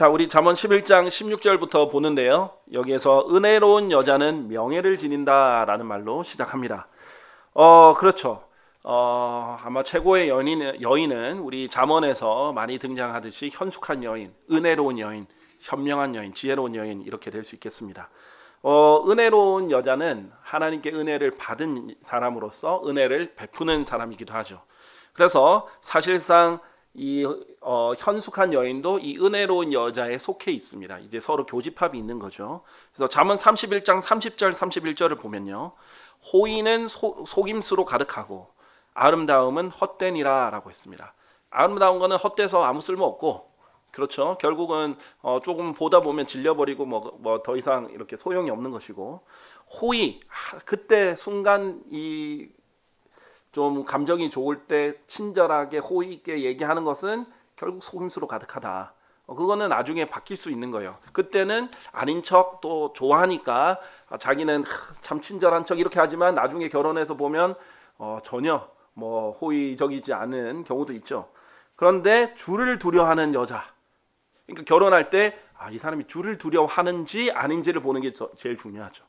자, 우리 잠언 11장 16절부터 보는데요. 여기에서 은혜로운 여자는 명예를 지닌다라는 말로 시작합니다. 그렇죠. 아마 최고의 여인은 우리 잠언에서 많이 등장하듯이 현숙한 여인, 은혜로운 여인, 현명한 여인, 지혜로운 여인 이렇게 될 수 있겠습니다. 은혜로운 여자는 하나님께 은혜를 받은 사람으로서 은혜를 베푸는 사람이기도 하죠. 그래서 사실상 이 현숙한 여인도 이 은혜로운 여자에 속해 있습니다. 이제 서로 교집합이 있는 거죠. 그래서 잠언 31장 30절 31절을 보면요. 호의는 속임수로 가득하고 아름다움은 헛되니라라고 했습니다. 아름다운 거는 헛돼서 아무 쓸모 없고, 그렇죠. 결국은 조금 보다 보면 질려버리고 뭐 더 이상 이렇게 소용이 없는 것이고, 호의, 그때 순간 이 좀 감정이 좋을 때 친절하게 호의 있게 얘기하는 것은 결국 속임수로 가득하다. 그거는 나중에 바뀔 수 있는 거예요. 그때는 아닌 척 또 좋아하니까 자기는 참 친절한 척 이렇게 하지만 나중에 결혼해서 보면 전혀 뭐 호의적이지 않은 경우도 있죠. 그런데 주를 두려워하는 여자, 그러니까 결혼할 때 이 사람이 주를 두려워하는지 아닌지를 보는 게 제일 중요하죠.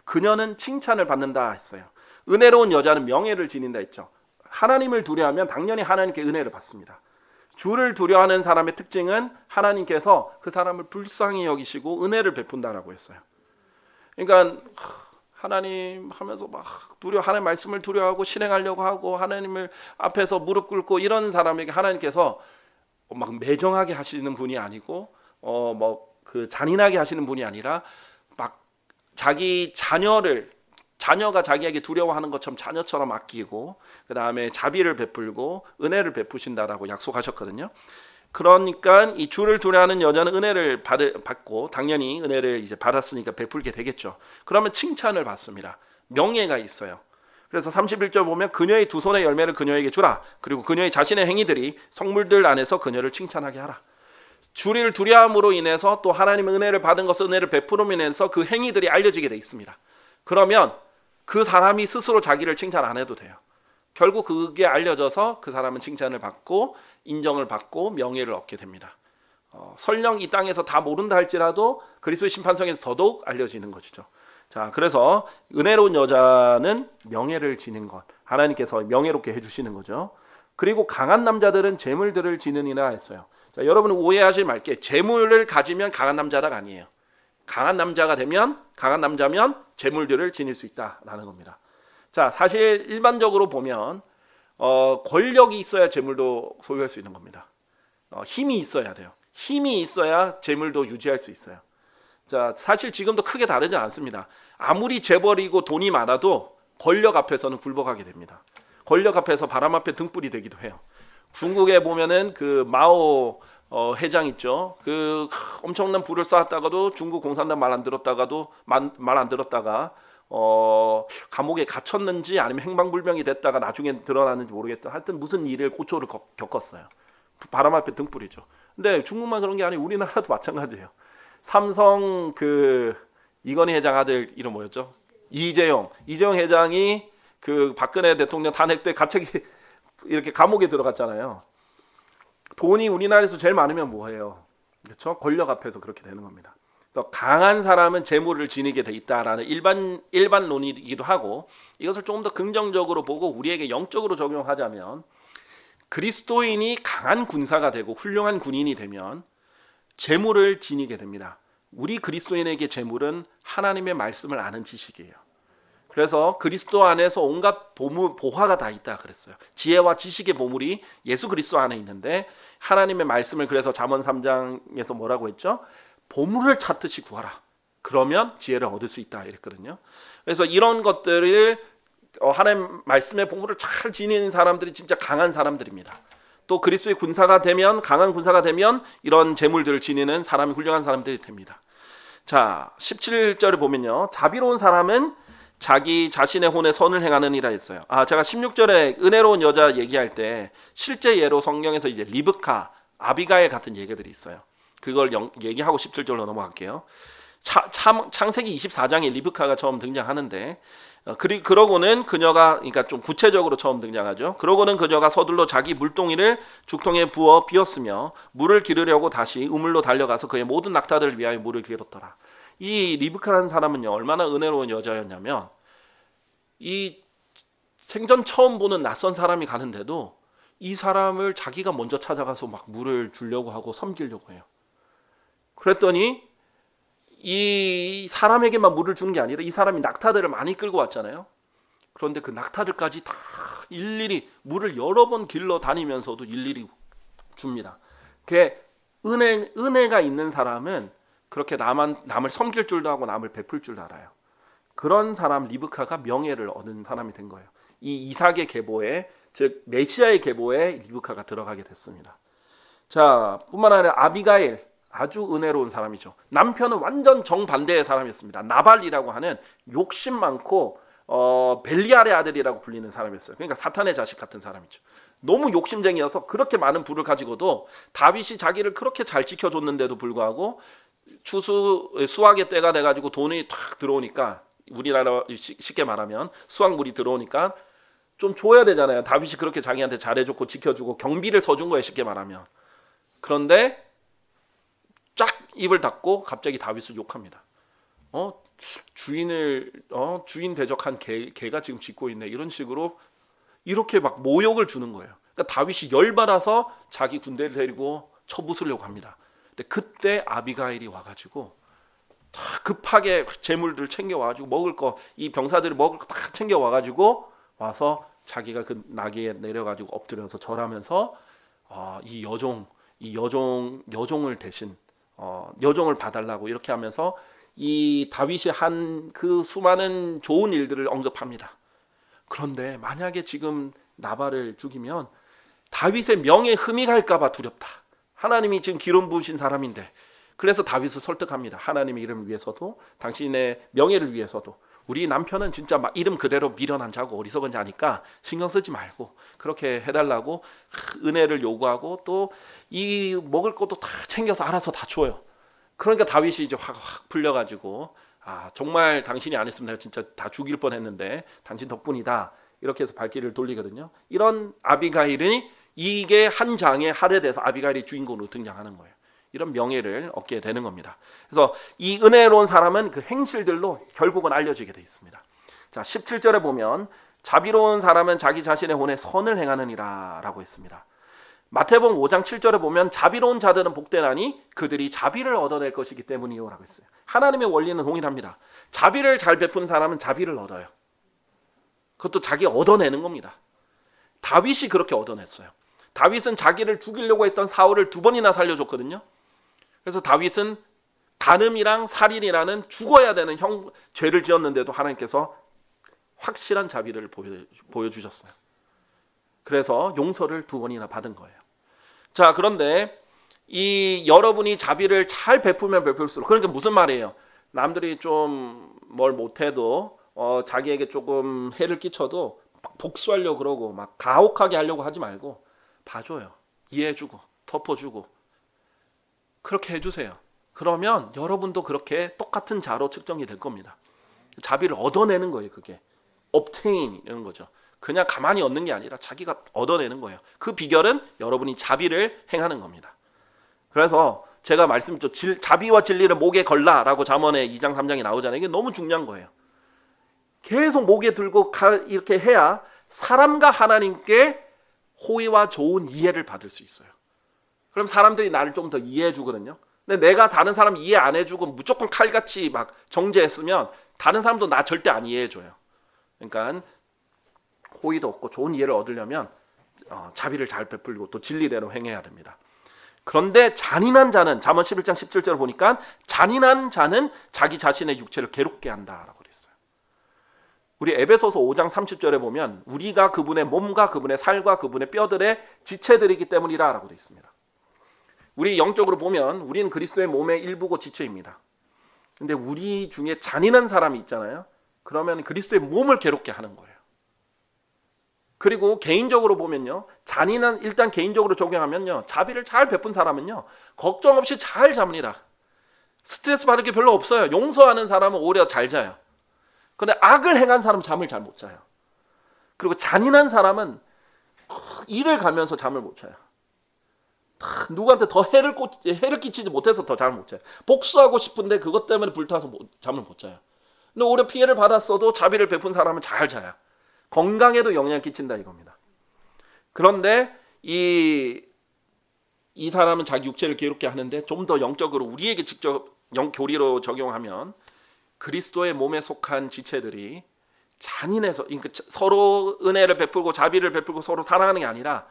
그녀는 칭찬을 받는다 했어요. 은혜로운 여자는 명예를 지닌다 했죠. 하나님을 두려워하면 당연히 하나님께 은혜를 받습니다. 주를 두려워하는 사람의 특징은 하나님께서 그 사람을 불쌍히 여기시고 은혜를 베푼다라고 했어요. 그러니까 하나님 하면서 막 하나님 말씀을 두려워하고 실행하려고 하고 하나님을 앞에서 무릎 꿇고 이런 사람에게 하나님께서 막 매정하게 하시는 분이 아니고 그 잔인하게 하시는 분이 아니라 막 자기 자녀가 자기에게 두려워하는 것처럼 자녀처럼 아끼고, 그 다음에 자비를 베풀고 은혜를 베푸신다라고 약속하셨거든요. 그러니까 이 주를 두려워하는 여자는 은혜를 받고 당연히 은혜를 이제 받았으니까 베풀게 되겠죠. 그러면 칭찬을 받습니다. 명예가 있어요. 그래서 31절 보면 그녀의 두 손의 열매를 그녀에게 주라. 그리고 그녀의 자신의 행위들이 성물들 안에서 그녀를 칭찬하게 하라. 주를 두려움으로 인해서 또 하나님의 은혜를 받은 것을 은혜를 베풀음으로 인해서 그 행위들이 알려지게 돼 있습니다. 그러면 그 사람이 스스로 자기를 칭찬 안 해도 돼요. 결국 그게 알려져서 그 사람은 칭찬을 받고 인정을 받고 명예를 얻게 됩니다. 설령 이 땅에서 다 모른다 할지라도 그리스도의 심판성에서 더더욱 알려지는 것이죠. 자, 그래서 은혜로운 여자는 명예를 지닌 것, 하나님께서 명예롭게 해주시는 거죠. 그리고 강한 남자들은 재물들을 지느니라 했어요. 자, 여러분 오해하지 말게. 재물을 가지면 강한 남자가 아니에요. 강한 남자면 재물들을 지닐 수 있다라는 겁니다. 자, 사실 일반적으로 보면 권력이 있어야 재물도 소유할 수 있는 겁니다. 힘이 있어야 돼요. 힘이 있어야 재물도 유지할 수 있어요. 자, 사실 지금도 크게 다르지 않습니다. 아무리 재벌이고 돈이 많아도 권력 앞에서는 굴복하게 됩니다. 권력 앞에서 바람 앞에 등불이 되기도 해요. 중국에 보면은 그 마오 회장 있죠. 그 엄청난 부를 쌓았다가도 중국 공산당 말 안 들었다가 감옥에 갇혔는지 아니면 행방불명이 됐다가 나중에 드러났는지 모르겠다. 하여튼 무슨 일을 고초를 겪었어요. 바람 앞에 등불이죠. 근데 중국만 그런 게 아니고 우리나라도 마찬가지예요. 삼성 그 이건희 회장 아들 이름 뭐였죠? 이재용 회장이 그 박근혜 대통령 탄핵 때 갑자기 이렇게 감옥에 들어갔잖아요. 돈이 우리나라에서 제일 많으면 뭐해요? 그렇죠? 권력 앞에서 그렇게 되는 겁니다. 또 강한 사람은 재물을 지니게 돼 있다라는 일반론이기도 하고, 이것을 조금 더 긍정적으로 보고 우리에게 영적으로 적용하자면 그리스도인이 강한 군사가 되고 훌륭한 군인이 되면 재물을 지니게 됩니다. 우리 그리스도인에게 재물은 하나님의 말씀을 아는 지식이에요. 그래서 그리스도 안에서 온갖 보화가 다 있다 그랬어요. 지혜와 지식의 보물이 예수 그리스도 안에 있는데 하나님의 말씀을 그래서 잠언 3장에서 뭐라고 했죠? 보물을 찾듯이 구하라. 그러면 지혜를 얻을 수 있다 이랬거든요. 그래서 이런 것들을 하나님 말씀의 보물을 잘 지니는 사람들이 진짜 강한 사람들입니다. 또 그리스도의 강한 군사가 되면 이런 재물들을 지니는 사람이 훌륭한 사람들이 됩니다. 자, 17절을 보면요. 자비로운 사람은 자기 자신의 혼에 선을 행하느니라 했어요. 제가 16절에 은혜로운 여자 얘기할 때 실제 예로 성경에서 이제 리브카, 아비가일 같은 얘기들이 있어요. 그걸 얘기하고 17절로 넘어갈게요. 창세기 24장에 리브카가 처음 등장하는데 그러고는 그녀가, 그러니까 좀 구체적으로 처음 등장하죠. 그러고는 그녀가 서둘러 자기 물동이를 죽통에 부어 비웠으며 물을 기르려고 다시 우물로 달려가서 그의 모든 낙타들을 위하여 물을 기르었더라. 이 리브카라는 사람은요, 얼마나 은혜로운 여자였냐면, 이 생전 처음 보는 낯선 사람이 가는데도 이 사람을 자기가 먼저 찾아가서 막 물을 주려고 하고 섬기려고 해요. 그랬더니 이 사람에게만 물을 주는 게 아니라 이 사람이 낙타들을 많이 끌고 왔잖아요. 그런데 그 낙타들까지 다 일일이 물을 여러 번 길러 다니면서도 일일이 줍니다. 그게 은혜가 있는 사람은 그렇게 남을 섬길 줄도 하고 남을 베풀 줄도 알아요. 그런 사람 리브카가 명예를 얻은 사람이 된 거예요. 이 이삭의 계보에, 즉 메시아의 계보에 리브카가 들어가게 됐습니다. 자, 뿐만 아니라 아비가일, 아주 은혜로운 사람이죠. 남편은 완전 정반대의 사람이었습니다. 나발이라고 하는 욕심 많고 벨리알의 아들이라고 불리는 사람이었어요. 그러니까 사탄의 자식 같은 사람이죠. 너무 욕심쟁이여서 그렇게 많은 부를 가지고도 다윗이 자기를 그렇게 잘 지켜줬는데도 불구하고 수확의 때가 돼가지고 돈이 탁 들어오니까, 우리나라 쉽게 말하면 수확물이 들어오니까 좀 줘야 되잖아요. 다윗이 그렇게 자기한테 잘해줬고 지켜주고 경비를 서준 거예요, 쉽게 말하면. 그런데 쫙 입을 닫고 갑자기 다윗을 욕합니다. 주인 대적한 개가 지금 짖고 있네, 이런 식으로 이렇게 막 모욕을 주는 거예요. 그러니까 다윗이 열받아서 자기 군대를 데리고 쳐부수려고 합니다. 근데 그때 아비가일이 와가지고 다 급하게 재물들 챙겨와가지고 먹을 거, 이 병사들이 먹을 거 다 챙겨와가지고 와서 자기가 그 나귀에 내려가지고 엎드려서 절하면서 이 여종을 대신 여종을 봐달라고 이렇게 하면서 이 다윗이 한 그 수많은 좋은 일들을 언급합니다. 그런데 만약에 지금 나발을 죽이면 다윗의 명예에 흠이 갈까봐 두렵다. 하나님이 지금 기름 부으신 사람인데, 그래서 다윗을 설득합니다. 하나님의 이름을 위해서도, 당신의 명예를 위해서도 우리 남편은 진짜 막 이름 그대로 미련한 자고 어리석은 자니까 신경 쓰지 말고 그렇게 해달라고 은혜를 요구하고, 또 이 먹을 것도 다 챙겨서 알아서 다 줘요. 그러니까 다윗이 이제 확 풀려가지고, 정말 당신이 안 했으면 내가 진짜 다 죽일 뻔했는데 당신 덕분이다, 이렇게 해서 발길을 돌리거든요. 이런 아비가일이, 이게 한 장에 할애돼서 아비가일이 주인공으로 등장하는 거예요. 이런 명예를 얻게 되는 겁니다. 그래서 이 은혜로운 사람은 그 행실들로 결국은 알려지게 되어 있습니다. 자, 17절에 보면 자비로운 사람은 자기 자신의 혼에 선을 행하느니라 라고 했습니다. 마태복음 5장 7절에 보면 자비로운 자들은 복되나니 그들이 자비를 얻어낼 것이기 때문이요 라고 했어요. 하나님의 원리는 동일합니다. 자비를 잘 베푸는 사람은 자비를 얻어요. 그것도 자기 얻어내는 겁니다. 다윗이 그렇게 얻어냈어요. 다윗은 자기를 죽이려고 했던 사울을 2번이나 살려줬거든요. 그래서 다윗은 간음이랑 살인이라는 죽어야 되는 죄를 지었는데도 하나님께서 확실한 자비를 보여주셨어요. 그래서 용서를 2번이나 받은 거예요. 자, 그런데 이 여러분이 자비를 잘 베풀면 베풀수록, 그러니까 무슨 말이에요? 남들이 좀 뭘 못해도 자기에게 조금 해를 끼쳐도 복수하려고 그러고 막 가혹하게 하려고 하지 말고 봐줘요. 이해해주고 덮어주고 그렇게 해주세요. 그러면 여러분도 그렇게 똑같은 자로 측정이 될 겁니다. 자비를 얻어내는 거예요. 그게 obtain 이런 거죠. 그냥 가만히 얻는 게 아니라 자기가 얻어내는 거예요. 그 비결은 여러분이 자비를 행하는 겁니다. 그래서 제가 말씀드렸죠. 자비와 진리를 목에 걸라라고 잠언에 2장 3장에 나오잖아요. 이게 너무 중요한 거예요. 계속 목에 들고 이렇게 해야 사람과 하나님께 호의와 좋은 이해를 받을 수 있어요. 그럼 사람들이 나를 좀 더 이해해 주거든요. 근데 내가 다른 사람 이해 안 해주고 무조건 칼같이 막 정죄했으면 다른 사람도 나 절대 안 이해해 줘요. 그러니까 호의도 없고 좋은 이해를 얻으려면 자비를 잘 베풀고 또 진리대로 행해야 됩니다. 그런데 잔인한 자는, 잠언 11장 17절을 보니까 잔인한 자는 자기 자신의 육체를 괴롭게 한다라고 그랬어요. 우리 에베소서 5장 30절에 보면 우리가 그분의 몸과 그분의 살과 그분의 뼈들의 지체들이기 때문이라 라고 되어 있습니다. 우리 영적으로 보면 우리는 그리스도의 몸의 일부고 지체입니다. 근데 우리 중에 잔인한 사람이 있잖아요. 그러면 그리스도의 몸을 괴롭게 하는 거예요. 그리고 개인적으로 보면요, 일단 개인적으로 적용하면요, 자비를 잘 베푼 사람은요 걱정 없이 잘 잡니다. 스트레스 받을 게 별로 없어요. 용서하는 사람은 오히려 잘 자요. 그런데 악을 행한 사람은 잠을 잘 못 자요. 그리고 잔인한 사람은 일을 가면서 잠을 못 자요. 누구한테 더 해를 끼치지 못해서 더 잠을 못 자요. 복수하고 싶은데 그것 때문에 불타서 잠을 못 자요. 근데 오히려 피해를 받았어도 자비를 베푼 사람은 잘 자요. 건강에도 영향을 끼친다 이겁니다. 그런데 이 사람은 자기 육체를 괴롭게 하는데 좀 더 영적으로 우리에게 직접 교리로 적용하면 그리스도의 몸에 속한 지체들이 잔인해서, 그러니까 서로 은혜를 베풀고 자비를 베풀고 서로 사랑하는 게 아니라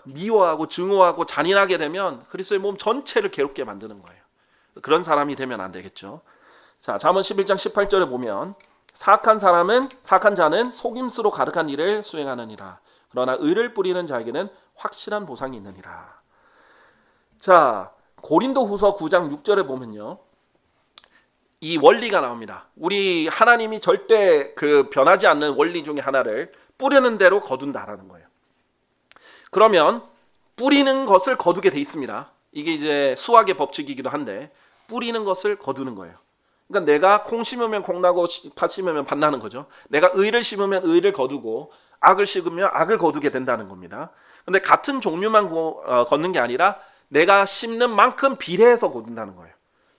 미워하고 증오하고 잔인하게 되면 그리스도의 몸 전체를 괴롭게 만드는 거예요. 그런 사람이 되면 안 되겠죠. 자, 잠언 11장 18절에 보면 사악한 자는 속임수로 가득한 일을 수행하느니라. 그러나 의를 뿌리는 자에게는 확실한 보상이 있느니라. 자, 고린도후서 9장 6절에 보면요, 이 원리가 나옵니다. 우리 하나님이 절대 변하지 않는 원리 중에 하나를 뿌리는 대로 거둔다라는 거예요. 그러면 뿌리는 것을 거두게 돼 있습니다. 이게 이제 수학의 법칙이기도 한데 뿌리는 것을 거두는 거예요. 그러니까 내가 콩 심으면 콩 나고 팥 심으면 팥 나는 거죠. 내가 의를 심으면 의를 거두고 악을 심으면 악을 거두게 된다는 겁니다. 근데 같은 종류만 걷는 게 아니라 내가 심는 만큼 비례해서 거둔다는 거예요.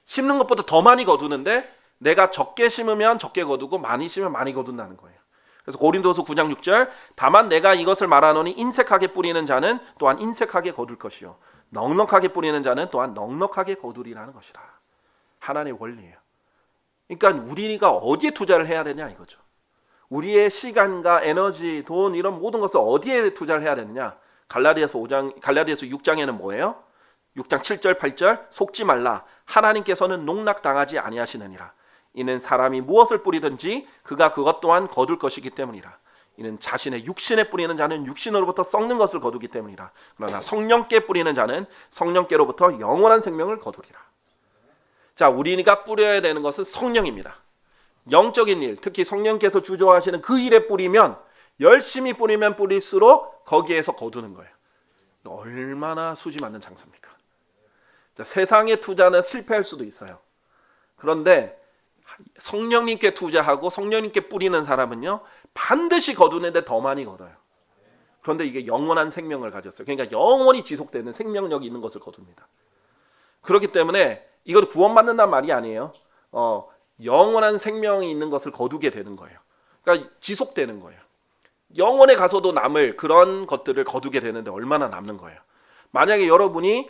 심는 것보다 더 많이 거두는데 내가 적게 심으면 적게 거두고 많이 심으면 많이 거둔다는 거예요. 그래서 고린도서 9장 6절 다만 내가 이것을 말하노니 인색하게 뿌리는 자는 또한 인색하게 거둘 것이요 넉넉하게 뿌리는 자는 또한 넉넉하게 거두리라는 것이라. 하나님의 원리예요. 그러니까 우리가 어디에 투자를 해야 되냐 이거죠. 우리의 시간과 에너지, 돈 이런 모든 것을 어디에 투자를 해야 되느냐. 갈라디아서 6장에는 뭐예요? 6장 7절 8절 속지 말라. 하나님께서는 농락당하지 아니하시느니라. 이는 사람이 무엇을 뿌리든지 그가 그것 또한 거둘 것이기 때문이라. 이는 자신의 육신에 뿌리는 자는 육신으로부터 썩는 것을 거두기 때문이라. 그러나 성령께 뿌리는 자는 성령께로부터 영원한 생명을 거두리라. 자, 우리가 뿌려야 되는 것은 성령입니다. 영적인 일, 특히 성령께서 주조하시는 그 일에 뿌리면 열심히 뿌리면 뿌릴수록 거기에서 거두는 거예요. 얼마나 수지 맞는 장사입니까? 자, 세상의 투자는 실패할 수도 있어요. 그런데 성령님께 투자하고 성령님께 뿌리는 사람은요 반드시 거두는데 더 많이 거둬요. 그런데 이게 영원한 생명을 가졌어요. 그러니까 영원히 지속되는 생명력이 있는 것을 거둡니다. 그렇기 때문에 이걸 구원받는다는 말이 아니에요. 영원한 생명이 있는 것을 거두게 되는 거예요. 그러니까 지속되는 거예요. 영원에 가서도 남을 그런 것들을 거두게 되는데 얼마나 남는 거예요. 만약에 여러분이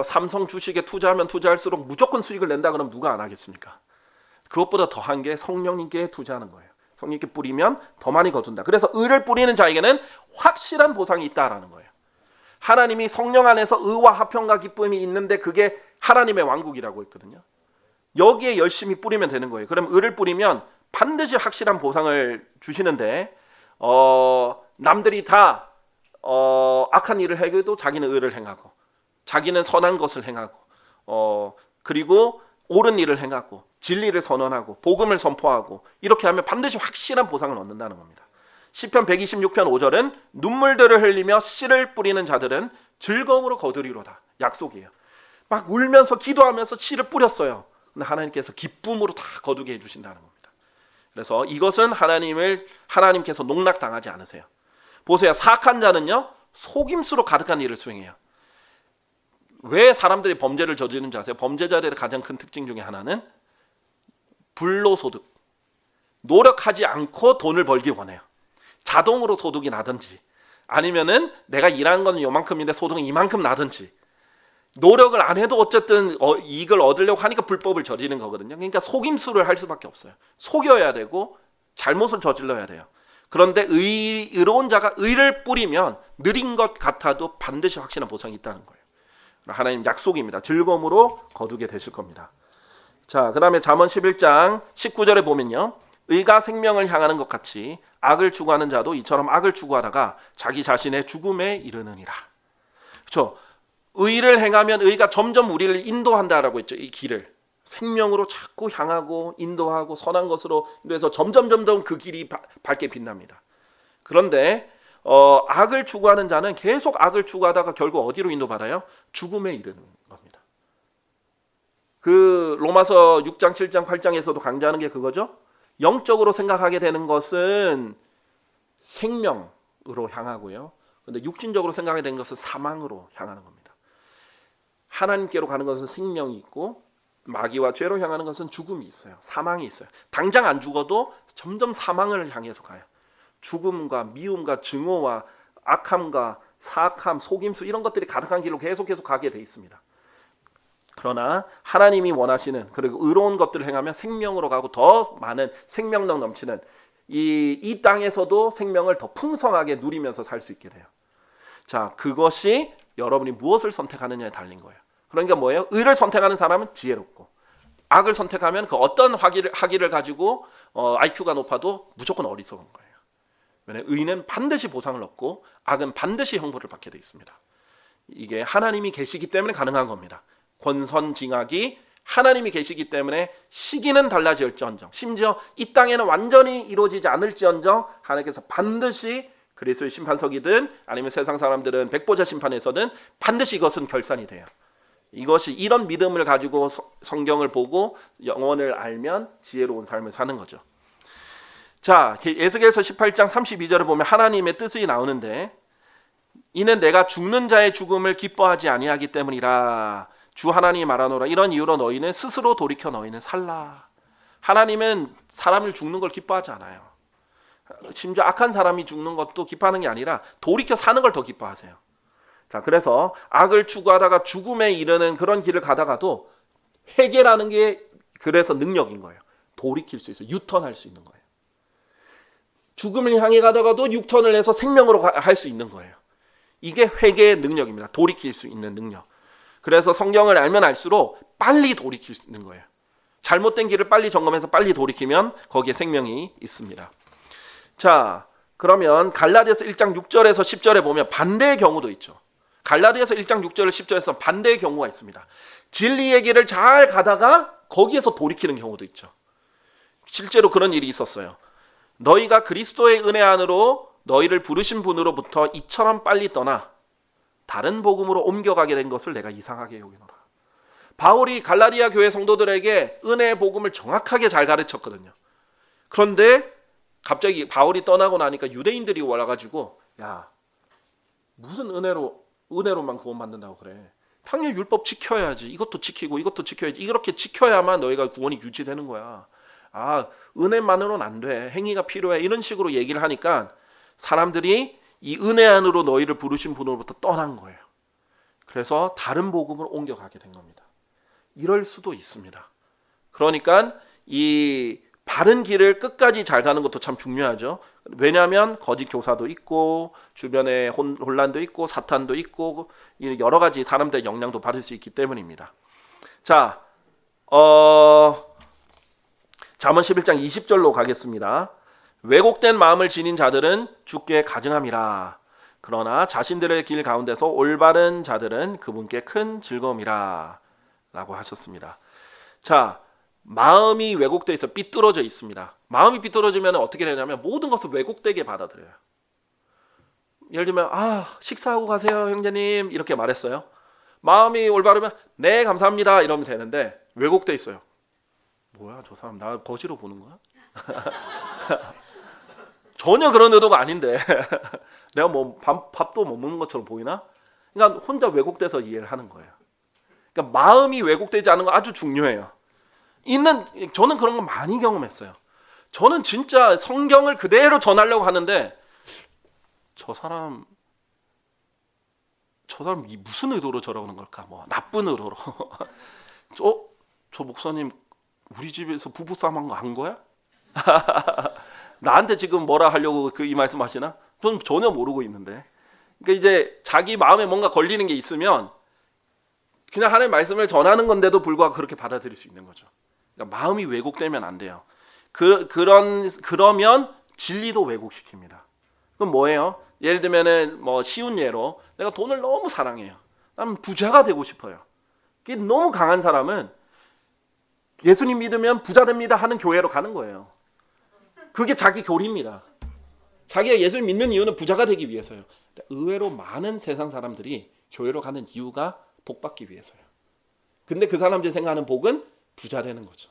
삼성 주식에 투자하면 투자할수록 무조건 수익을 낸다 그러면 누가 안 하겠습니까? 그것보다 더한 게 성령님께 투자하는 거예요. 성령님께 뿌리면 더 많이 거둔다. 그래서 의를 뿌리는 자에게는 확실한 보상이 있다라는 거예요. 하나님이 성령 안에서 의와 화평과 기쁨이 있는데 그게 하나님의 왕국이라고 했거든요. 여기에 열심히 뿌리면 되는 거예요. 그럼 의를 뿌리면 반드시 확실한 보상을 주시는데 남들이 다 악한 일을 해도 자기는 의를 행하고 자기는 선한 것을 행하고 그리고 옳은 일을 행하고 진리를 선언하고 복음을 선포하고 이렇게 하면 반드시 확실한 보상을 얻는다는 겁니다. 시편 126편 5절은 눈물들을 흘리며 씨를 뿌리는 자들은 즐거움으로 거두리로다. 약속이에요. 막 울면서 기도하면서 씨를 뿌렸어요. 근데 하나님께서 기쁨으로 다 거두게 해주신다는 겁니다. 그래서 이것은 하나님께서 농락당하지 않으세요. 보세요. 사악한 자는요 속임수로 가득한 일을 수행해요. 왜 사람들이 범죄를 저지르는지 아세요? 범죄자들의 가장 큰 특징 중에 하나는 불로소득. 노력하지 않고 돈을 벌기 원해요. 자동으로 소득이 나든지 아니면은 내가 일한 건 요만큼인데 소득은 이만큼 나든지 노력을 안 해도 어쨌든 이익을 얻으려고 하니까 불법을 저지르는 거거든요. 그러니까 속임수를 할 수밖에 없어요. 속여야 되고 잘못을 저질러야 돼요. 그런데 의로운 자가 의를 뿌리면 느린 것 같아도 반드시 확실한 보상이 있다는 거예요. 하나님 약속입니다. 즐거움으로 거두게 되실 겁니다. 자, 그 다음에 잠언 11장 19절에 보면요. 의가 생명을 향하는 것 같이 악을 추구하는 자도 이처럼 악을 추구하다가 자기 자신의 죽음에 이르느니라. 그렇죠? 의를 행하면 의가 점점 우리를 인도한다라고 했죠. 이 길을 생명으로 자꾸 향하고 인도하고 선한 것으로 인도해서 점점 그 길이 밝게 빛납니다. 그런데 악을 추구하는 자는 계속 악을 추구하다가 결국 어디로 인도받아요? 죽음에 이르는 겁니다. 그 로마서 6장 7장 8장에서도 강조하는 게 그거죠. 영적으로 생각하게 되는 것은 생명으로 향하고요. 근데 육신적으로 생각하게 되는 것은 사망으로 향하는 겁니다. 하나님께로 가는 것은 생명이 있고 마귀와 죄로 향하는 것은 죽음이 있어요. 사망이 있어요. 당장 안 죽어도 점점 사망을 향해서 가요. 죽음과 미움과 증오와 악함과 사악함, 속임수 이런 것들이 가득한 길로 계속 가게 돼 있습니다. 그러나 하나님이 원하시는 그리고 의로운 것들을 행하면 생명으로 가고 더 많은 생명력 넘치는 이 땅에서도 생명을 더 풍성하게 누리면서 살 수 있게 돼요. 자, 그것이 여러분이 무엇을 선택하느냐에 달린 거예요. 그러니까 뭐예요? 의를 선택하는 사람은 지혜롭고 악을 선택하면 그 어떤 학위를 가지고 IQ가 높아도 무조건 어리석은 거예요. 왜냐하면 의는 반드시 보상을 얻고 악은 반드시 형벌을 받게 되어 있습니다. 이게 하나님이 계시기 때문에 가능한 겁니다. 권선징악이 하나님이 계시기 때문에 시기는 달라질지언정 심지어 이 땅에는 완전히 이루어지지 않을지언정 하나님께서 반드시 그리스도의 심판석이든 아니면 세상 사람들은 백보자 심판에서든 반드시 이것은 결산이 돼요. 이것이 이런 믿음을 가지고 성경을 보고 영혼을 알면 지혜로운 삶을 사는 거죠. 자, 에스겔서 18장 32절을 보면 하나님의 뜻이 나오는데 이는 내가 죽는 자의 죽음을 기뻐하지 아니하기 때문이라 주 하나님이 말하노라 이런 이유로 너희는 스스로 돌이켜 너희는 살라. 하나님은 사람을 죽는 걸 기뻐하지 않아요. 심지어 악한 사람이 죽는 것도 기뻐하는 게 아니라 돌이켜 사는 걸 더 기뻐하세요. 자, 그래서 악을 추구하다가 죽음에 이르는 그런 길을 가다가도 회개라는 게 그래서 능력인 거예요. 돌이킬 수 있어요. 유턴할 수 있는 거예요. 죽음을 향해 가다가도 유턴을 해서 생명으로 할 수 있는 거예요. 이게 회개의 능력입니다. 돌이킬 수 있는 능력. 그래서 성경을 알면 알수록 빨리 돌이킬 수 있는 거예요. 잘못된 길을 빨리 점검해서 빨리 돌이키면 거기에 생명이 있습니다. 자, 그러면 갈라디아서 1장 6절에서 10절에 보면 반대의 경우도 있죠. 갈라디아서 1장 6절 10절에서 반대의 경우가 있습니다. 진리의 길을 잘 가다가 거기에서 돌이키는 경우도 있죠. 실제로 그런 일이 있었어요. 너희가 그리스도의 은혜 안으로 너희를 부르신 분으로부터 이처럼 빨리 떠나 다른 복음으로 옮겨가게 된 것을 내가 이상하게 여기노라. 바울이 갈라디아 교회 성도들에게 은혜의 복음을 정확하게 잘 가르쳤거든요. 그런데 갑자기 바울이 떠나고 나니까 유대인들이 와가지고 야, 무슨 은혜로만 구원받는다고 그래. 평일 율법 지켜야지. 이것도 지키고 이것도 지켜야지. 이렇게 지켜야만 너희가 구원이 유지되는 거야. 아, 은혜만으로는 안 돼. 행위가 필요해. 이런 식으로 얘기를 하니까 사람들이 이 은혜 안으로 너희를 부르신 분으로부터 떠난 거예요. 그래서 다른 복음으로 옮겨가게 된 겁니다. 이럴 수도 있습니다. 그러니까 이 바른 길을 끝까지 잘 가는 것도 참 중요하죠. 왜냐하면 거짓 교사도 있고 주변에 혼란도 있고 사탄도 있고 여러 가지 사람들의 영향도 받을 수 있기 때문입니다. 자, 잠언 11장 20절로 가겠습니다. 왜곡된 마음을 지닌 자들은 주께 가증함이라. 그러나 자신들의 길 가운데서 올바른 자들은 그분께 큰 즐거움이라 라고 하셨습니다. 자, 마음이 왜곡되어 있어 삐뚤어져 있습니다. 마음이 삐뚤어지면 어떻게 되냐면 모든 것을 왜곡되게 받아들여요. 예를 들면 식사하고 가세요 형제님 이렇게 말했어요. 마음이 올바르면 네 감사합니다 이러면 되는데 왜곡되어 있어요. 뭐야 저 사람 나 거지로 보는 거야? 전혀 그런 의도가 아닌데 내가 뭐 밥도 못 먹는 것처럼 보이나? 그러니까 혼자 왜곡돼서 이해를 하는 거예요. 그러니까 마음이 왜곡되지 않은 거 아주 중요해요. 저는 그런 거 많이 경험했어요. 저는 진짜 성경을 그대로 전하려고 하는데 저 사람 무슨 의도로 저러는 걸까? 뭐 나쁜 의도로. 저 목사님 우리 집에서 부부싸움 한 거야? 나한테 지금 뭐라 하려고 이 말씀 하시나? 저는 전혀 모르고 있는데. 그러니까 이제 자기 마음에 뭔가 걸리는 게 있으면 그냥 하나님의 말씀을 전하는 건데도 불구하고 그렇게 받아들일 수 있는 거죠. 그러니까 마음이 왜곡되면 안 돼요. 그러면 진리도 왜곡시킵니다. 그럼 뭐예요? 예를 들면은 뭐 쉬운 예로 내가 돈을 너무 사랑해요. 나는 부자가 되고 싶어요. 그게 너무 강한 사람은 예수님 믿으면 부자 됩니다 하는 교회로 가는 거예요. 그게 자기 교리입니다. 자기가 예수를 믿는 이유는 부자가 되기 위해서요. 의외로 많은 세상 사람들이 교회로 가는 이유가 복 받기 위해서요. 근데 그 사람들이 생각하는 복은 부자 되는 거죠.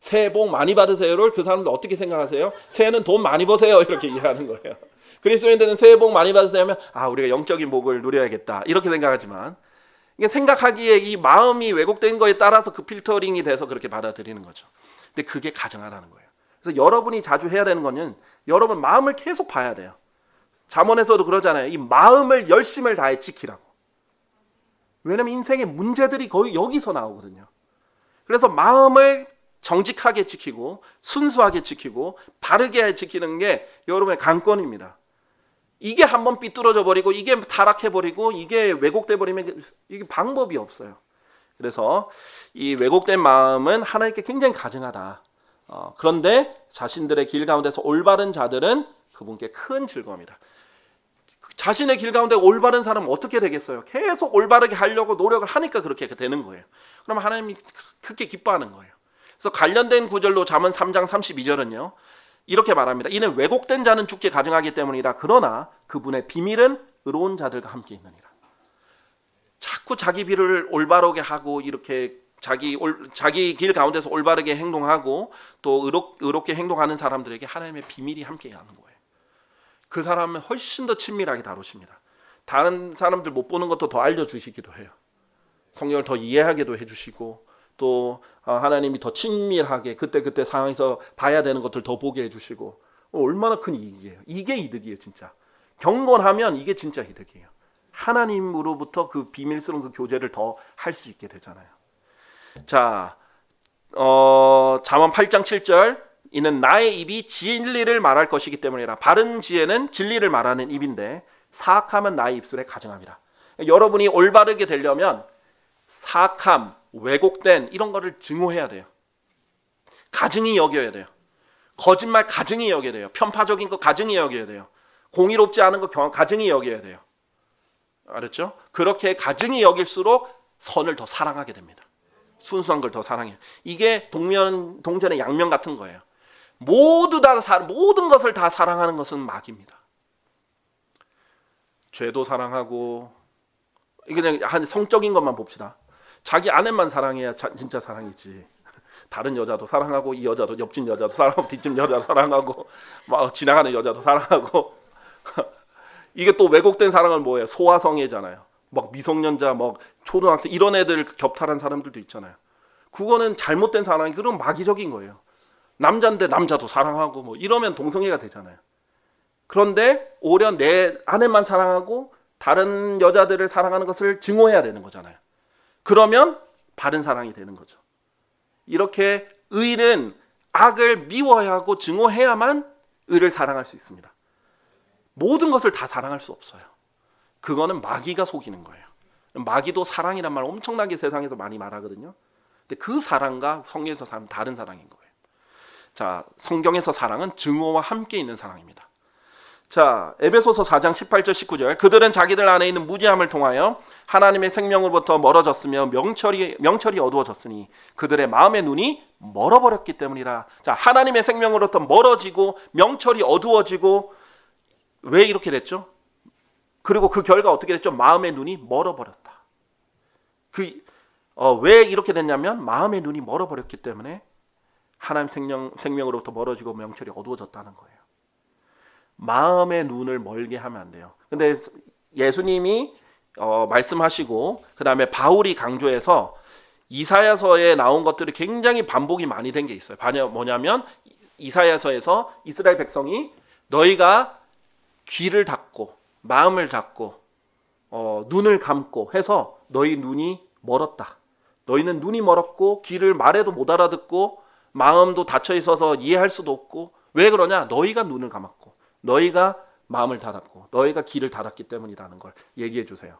새해 복 많이 받으세요를 그 사람들 어떻게 생각하세요? 새해는 돈 많이 버세요 이렇게 이해하는 거예요. 그리스도인들은 새해 복 많이 받으세요 하면 우리가 영적인 복을 누려야겠다 이렇게 생각하지만, 이게 생각하기에 이 마음이 왜곡된 거에 따라서 그 필터링이 돼서 그렇게 받아들이는 거죠. 근데 그게 가증하다는 거예요. 그래서 여러분이 자주 해야 되는 거는 여러분 마음을 계속 봐야 돼요. 잠언에서도 그러잖아요. 이 마음을 열심을 다해 지키라고. 왜냐면 인생의 문제들이 거의 여기서 나오거든요. 그래서 마음을 정직하게 지키고 순수하게 지키고 바르게 지키는 게 여러분의 관건입니다. 이게 한번 삐뚤어져 버리고 이게 타락해 버리고 이게 왜곡돼 버리면 이게 방법이 없어요. 그래서 이 왜곡된 마음은 하나님께 굉장히 가증하다. 그런데 자신들의 길 가운데서 올바른 자들은 그분께 큰 즐거움이다. 자신의 길 가운데 올바른 사람은 어떻게 되겠어요? 계속 올바르게 하려고 노력을 하니까 그렇게 되는 거예요. 그럼 하나님이 크게 기뻐하는 거예요. 그래서 관련된 구절로 잠언 3장 32절은요. 이렇게 말합니다. 이는 왜곡된 자는 죽게 가증하기 때문이다. 그러나 그분의 비밀은 의로운 자들과 함께 있느니라. 자꾸 자기 비를 올바르게 하고 이렇게 자기 길 가운데서 올바르게 행동하고 또 의롭게 행동하는 사람들에게 하나님의 비밀이 함께 하는 거예요. 그 사람은 훨씬 더 친밀하게 다루십니다. 다른 사람들 못 보는 것도 더 알려주시기도 해요. 성경을 더 이해하게도 해주시고 또 하나님이 더 친밀하게 그때 상황에서 봐야 되는 것들 더 보게 해주시고, 얼마나 큰 이익이에요. 이게 이득이에요. 진짜 경건하면 이게 진짜 이득이에요. 하나님으로부터 그 비밀스러운 그 교제를 더 할 수 있게 되잖아요. 자, 잠언 8장 7절 이는 나의 입이 진리를 말할 것이기 때문이라. 바른 지혜는 진리를 말하는 입인데 사악함은 나의 입술에 가증함이라. 여러분이 올바르게 되려면 사악함, 왜곡된 이런 거를 증오해야 돼요. 가증히 여겨야 돼요. 거짓말 가증히 여겨야 돼요. 편파적인 거 가증히 여겨야 돼요. 공의롭지 않은 거 가증히 여겨야 돼요. 알았죠? 그렇게 가증히 여길수록 선을 더 사랑하게 됩니다. 순수한 걸 더 사랑해요. 이게 동전의 양면 같은 거예요. 모든 것을 다 사랑하는 것은 마귀입니다. 죄도 사랑하고, 이게 그냥 한 성적인 것만 봅시다. 자기 아내만 사랑해야 진짜 사랑이지. 다른 여자도 사랑하고 이 여자도 옆집 여자도 사랑하고 뒷집 여자도 사랑하고 막 지나가는 여자도 사랑하고 이게 또 왜곡된 사랑은 뭐예요? 소아성애잖아요. 막 미성년자, 막 초등학생 이런 애들 겹탈한 사람들도 있잖아요. 그거는 잘못된 사랑이 그런 마귀적인 거예요. 남자인데 남자도 사랑하고 뭐 이러면 동성애가 되잖아요. 그런데 오히려 내 아내만 사랑하고 다른 여자들을 사랑하는 것을 증오해야 되는 거잖아요. 그러면 바른 사랑이 되는 거죠. 이렇게 의는 악을 미워야 하고 증오해야만 의를 사랑할 수 있습니다. 모든 것을 다 사랑할 수 없어요. 그거는 마귀가 속이는 거예요. 마귀도 사랑이란 말 엄청나게 세상에서 많이 말하거든요. 근데 그 사랑과 성경에서 사랑은 다른 사랑인 거예요. 자, 성경에서 사랑은 증오와 함께 있는 사랑입니다. 자, 에베소서 4장 18절 19절 그들은 자기들 안에 있는 무지함을 통하여 하나님의 생명으로부터 멀어졌으며 명철이 어두워졌으니 그들의 마음의 눈이 멀어버렸기 때문이라. 자, 하나님의 생명으로부터 멀어지고 명철이 어두워지고 왜 이렇게 됐죠? 그리고 그 결과 어떻게 됐죠? 마음의 눈이 멀어버렸다. 왜 이렇게 됐냐면 마음의 눈이 멀어버렸기 때문에 하나님 생명으로부터 멀어지고 명철이 어두워졌다는 거예요. 마음의 눈을 멀게 하면 안 돼요. 근데 예수님이 말씀하시고 그 다음에 바울이 강조해서 이사야서에 나온 것들이 굉장히 반복이 많이 된 게 있어요. 뭐냐면 이사야서에서 이스라엘 백성이 너희가 귀를 닫고 마음을 닫고 눈을 감고 해서 너희 눈이 멀었다. 너희는 눈이 멀었고 귀를 말해도 못 알아듣고 마음도 닫혀 있어서 이해할 수도 없고 왜 그러냐? 너희가 눈을 감았고 너희가 마음을 닫았고 너희가 귀를 닫았기 때문이라는 걸 얘기해 주세요.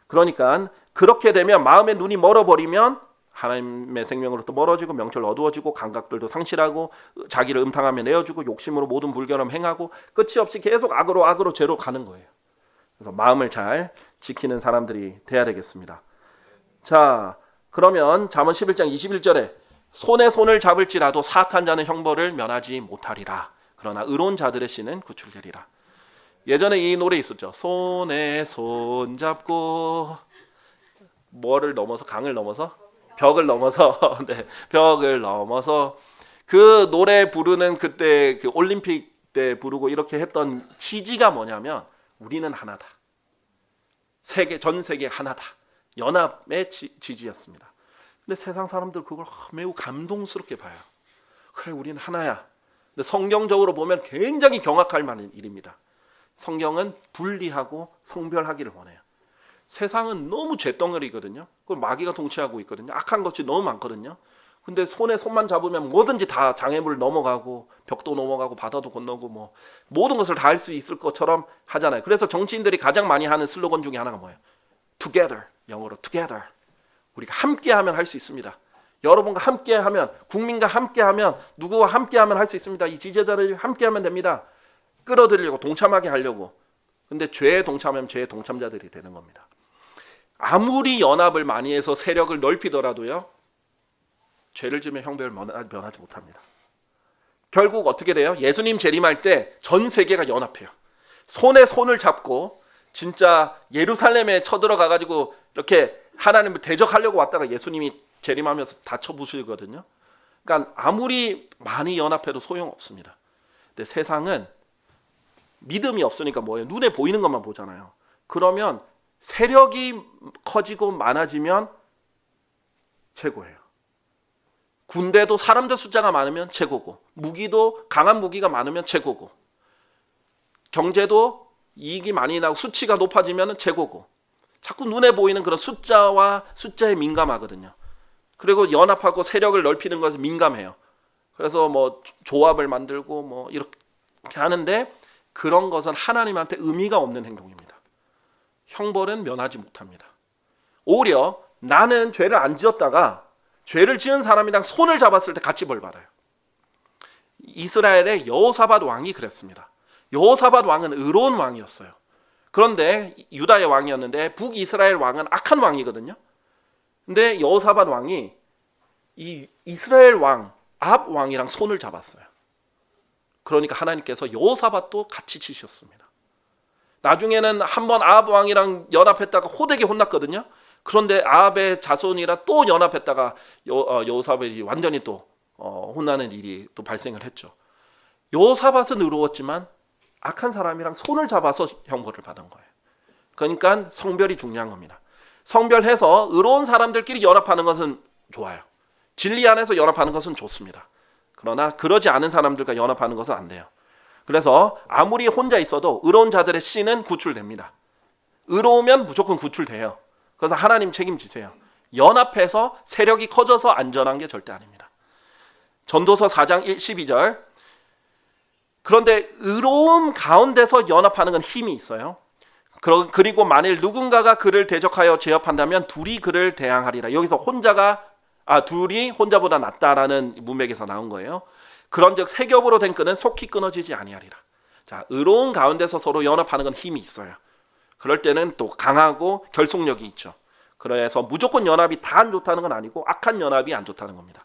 그러니까 그렇게 되면 마음의 눈이 멀어버리면 하나님의 생명으로부터 멀어지고 명철 어두워지고 감각들도 상실하고 자기를 음탕하며 내어주고 욕심으로 모든 불결함 행하고 끝이 없이 계속 악으로 죄로 가는 거예요. 그래서 마음을 잘 지키는 사람들이 돼야 되겠습니다. 자, 그러면 잠언 11장 21절에 손에 손을 잡을지라도 사악한 자는 형벌을 면하지 못하리라. 그러나 의로운 자들의 씨는 구출되리라. 예전에 이 노래 있었죠. 손에 손 잡고 뭐를 넘어서 강을 넘어서 벽을 넘어서 네, 벽을 넘어서 그 노래 부르는 그때 그 올림픽 때 부르고 이렇게 했던 취지가 뭐냐면 우리는 하나다. 전 세계 하나다. 연합의 취지였습니다. 근데 세상 사람들 그걸 매우 감동스럽게 봐요. 그래, 우리는 하나야. 근데 성경적으로 보면 굉장히 경악할 만한 일입니다. 성경은 분리하고 성별하기를 원해요. 세상은 너무 죄덩어리거든요. 그걸 마귀가 통치하고 있거든요. 악한 것이 너무 많거든요. 근데 손에 손만 잡으면 뭐든지 다 장애물 넘어가고 벽도 넘어가고 바다도 건너고 뭐 모든 것을 다 할 수 있을 것처럼 하잖아요. 그래서 정치인들이 가장 많이 하는 슬로건 중에 하나가 뭐예요? Together. 영어로 together. 우리가 함께하면 할 수 있습니다. 여러분과 함께하면, 국민과 함께하면, 누구와 함께하면 할 수 있습니다. 이 지지자들이 함께하면 됩니다. 끌어들이려고, 동참하게 하려고. 근데 죄에 동참하면 죄의 동참자들이 되는 겁니다. 아무리 연합을 많이 해서 세력을 넓히더라도요, 죄를 지으면 형벌을 면하지 못합니다. 결국 어떻게 돼요? 예수님 재림할 때 전 세계가 연합해요. 손에 손을 잡고 진짜 예루살렘에 쳐들어가 가지고 이렇게 하나님을 대적하려고 왔다가 예수님이 재림하면서 다 쳐부수거든요. 그러니까 아무리 많이 연합해도 소용없습니다. 근데 세상은 믿음이 없으니까 뭐예요? 눈에 보이는 것만 보잖아요. 그러면 세력이 커지고 많아지면 최고예요. 군대도 사람들 숫자가 많으면 최고고, 무기도 강한 무기가 많으면 최고고, 경제도 이익이 많이 나고 수치가 높아지면 최고고, 자꾸 눈에 보이는 그런 숫자에 민감하거든요. 그리고 연합하고 세력을 넓히는 것에 민감해요. 그래서 뭐 조합을 만들고 뭐 이렇게 하는데 그런 것은 하나님한테 의미가 없는 행동입니다. 형벌은 면하지 못합니다. 오히려 나는 죄를 안 지었다가 죄를 지은 사람이랑 손을 잡았을 때 같이 벌 받아요. 이스라엘의 여호사밧 왕이 그랬습니다. 여호사밧 왕은 의로운 왕이었어요. 그런데 유다의 왕이었는데 북이스라엘 왕은 악한 왕이거든요. 근데 여호사밧 왕이 이 이스라엘 왕 아합 왕이랑 손을 잡았어요. 그러니까 하나님께서 여호사밧도 같이 치셨습니다. 나중에는 한번 아합 왕이랑 연합했다가 호되게 혼났거든요. 그런데 아합의 자손이라 또 연합했다가 여호사밧이 완전히 또 혼나는 일이 또 발생을 했죠. 여호사밧은 의로웠지만 악한 사람이랑 손을 잡아서 형벌을 받은 거예요. 그러니까 성별이 중요한 겁니다. 성별해서 의로운 사람들끼리 연합하는 것은 좋아요. 진리 안에서 연합하는 것은 좋습니다. 그러나 그러지 않은 사람들과 연합하는 것은 안 돼요. 그래서 아무리 혼자 있어도 의로운 자들의 씨는 구출됩니다. 의로우면 무조건 구출돼요. 그래서 하나님 책임지세요. 연합해서 세력이 커져서 안전한 게 절대 아닙니다. 전도서 4장 12절. 그런데 의로움 가운데서 연합하는 건 힘이 있어요. 그리고 만일 누군가가 그를 대적하여 제압한다면 둘이 그를 대항하리라. 여기서 둘이 혼자보다 낫다라는 문맥에서 나온 거예요. 그런즉 세 겹으로 된 끈은 속히 끊어지지 아니하리라. 자, 의로운 가운데서 서로 연합하는 건 힘이 있어요. 그럴 때는 또 강하고 결속력이 있죠. 그래서 무조건 연합이 다 안 좋다는 건 아니고 악한 연합이 안 좋다는 겁니다.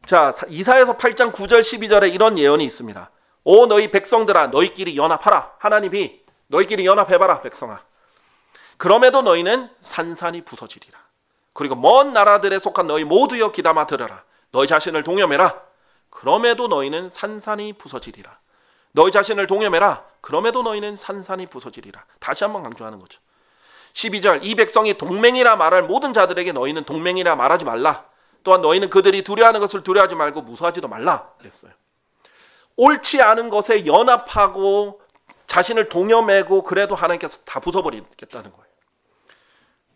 자, 이사야서 8장 9절 12절에 이런 예언이 있습니다. 오 너희 백성들아 너희끼리 연합하라. 하나님이 너희끼리 연합해봐라 백성아. 그럼에도 너희는 산산이 부서지리라. 그리고 먼 나라들에 속한 너희 모두여 귀담아 들으라. 너희 자신을 동염해라. 그럼에도 너희는 산산이 부서지리라. 너희 자신을 동염해라. 그럼에도 너희는 산산이 부서지리라. 다시 한번 강조하는 거죠. 12절 이 백성이 동맹이라 말할 모든 자들에게 너희는 동맹이라 말하지 말라. 또한 너희는 그들이 두려워하는 것을 두려워하지 말고 무서워하지도 말라 그랬어요. 옳지 않은 것에 연합하고 자신을 동여매고 그래도 하나님께서 다 부숴버리겠다는 거예요.